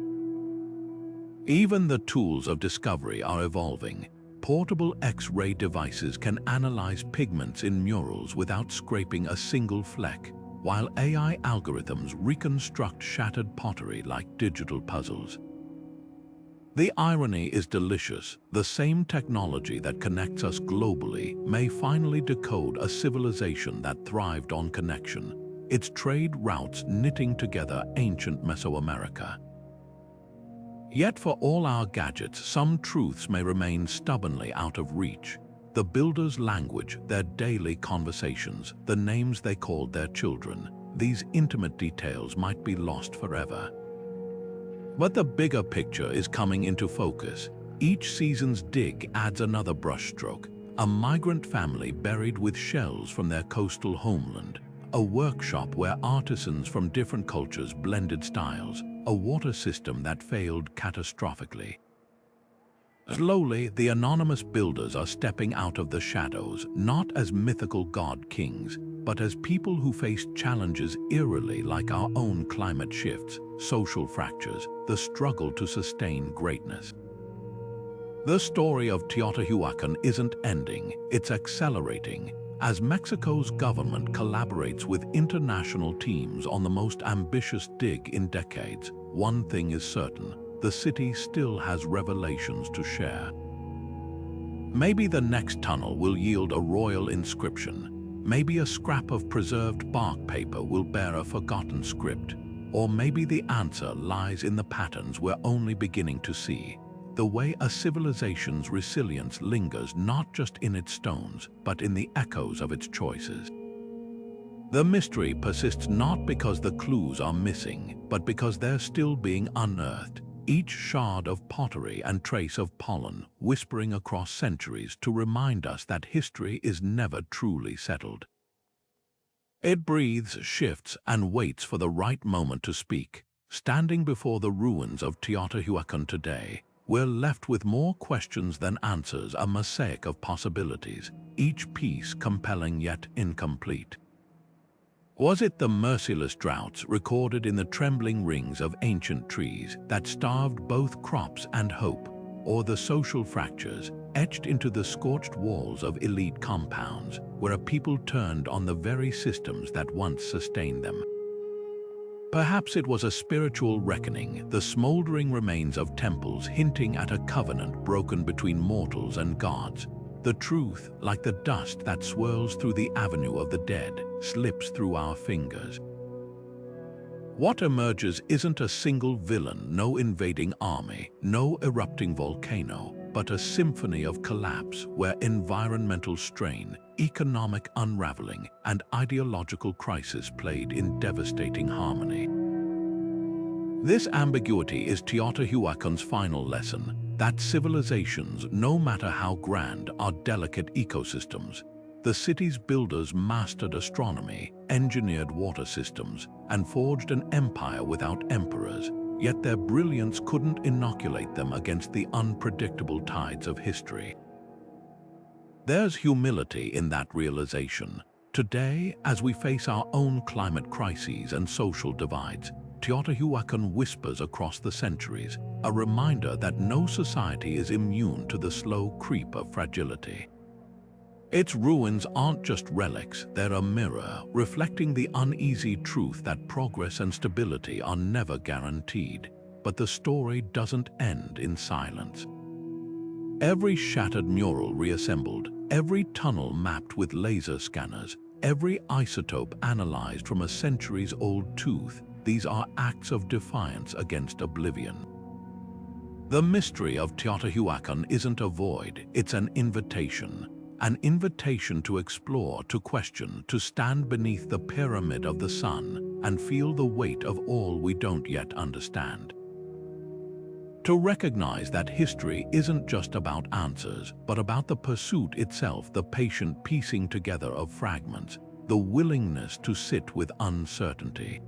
Even the tools of discovery are evolving. Portable X-ray devices can analyze pigments in murals without scraping a single fleck, while AI algorithms reconstruct shattered pottery like digital puzzles. The irony is delicious. The same technology that connects us globally may finally decode a civilization that thrived on connection, its trade routes knitting together ancient Mesoamerica. Yet for all our gadgets, some truths may remain stubbornly out of reach. The builders' language, their daily conversations, the names they called their children, these intimate details might be lost forever. But the bigger picture is coming into focus. Each season's dig adds another brushstroke, a migrant family buried with shells from their coastal homeland, a workshop where artisans from different cultures blended styles, a water system that failed catastrophically. Slowly, the anonymous builders are stepping out of the shadows, not as mythical god-kings, but as people who faced challenges eerily like our own climate shifts, social fractures, the struggle to sustain greatness. The story of Teotihuacan isn't ending, it's accelerating. As Mexico's government collaborates with international teams on the most ambitious dig in decades, one thing is certain: the city still has revelations to share. Maybe the next tunnel will yield a royal inscription. Maybe a scrap of preserved bark paper will bear a forgotten script. Or maybe the answer lies in the patterns we're only beginning to see. The way a civilization's resilience lingers not just in its stones, but in the echoes of its choices. The mystery persists not because the clues are missing, but because they're still being unearthed, each shard of pottery and trace of pollen whispering across centuries to remind us that history is never truly settled. It breathes, shifts, and waits for the right moment to speak. Standing before the ruins of Teotihuacan today, we're left with more questions than answers, a mosaic of possibilities, each piece compelling yet incomplete. Was it the merciless droughts recorded in the trembling rings of ancient trees that starved both crops and hope, or the social fractures etched into the scorched walls of elite compounds, where a people turned on the very systems that once sustained them? Perhaps it was a spiritual reckoning, the smoldering remains of temples hinting at a covenant broken between mortals and gods. The truth, like the dust that swirls through the avenue of the dead, slips through our fingers. What emerges isn't a single villain, no invading army, no erupting volcano, but a symphony of collapse where environmental strain, economic unraveling, and ideological crisis played in devastating harmony. This ambiguity is Teotihuacan's final lesson, that civilizations, no matter how grand, are delicate ecosystems. The city's builders mastered astronomy, engineered water systems, and forged an empire without emperors, yet their brilliance couldn't inoculate them against the unpredictable tides of history. There's humility in that realization. Today, as we face our own climate crises and social divides, Teotihuacan whispers across the centuries, a reminder that no society is immune to the slow creep of fragility. Its ruins aren't just relics, they're a mirror, reflecting the uneasy truth that progress and stability are never guaranteed. But the story doesn't end in silence. Every shattered mural reassembled, every tunnel mapped with laser scanners, every isotope analyzed from a centuries-old tooth, these are acts of defiance against oblivion. The mystery of Teotihuacan isn't a void, it's an invitation. An invitation to explore, to question, to stand beneath the pyramid of the sun and feel the weight of all we don't yet understand. To recognize that history isn't just about answers, but about the pursuit itself, the patient piecing together of fragments, the willingness to sit with uncertainty.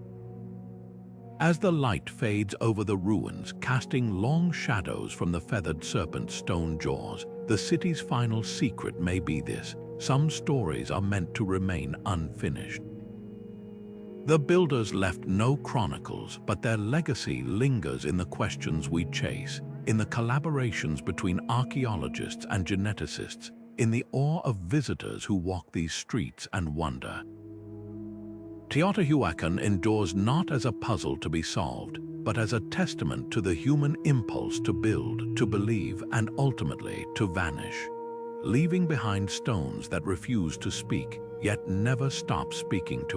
As the light fades over the ruins, casting long shadows from the feathered serpent's stone jaws, the city's final secret may be this: some stories are meant to remain unfinished. The builders left no chronicles, but their legacy lingers in the questions we chase, in the collaborations between archaeologists and geneticists, in the awe of visitors who walk these streets and wonder. Teotihuacan endures not as a puzzle to be solved, but as a testament to the human impulse to build, to believe, and ultimately to vanish, leaving behind stones that refuse to speak, yet never stop speaking to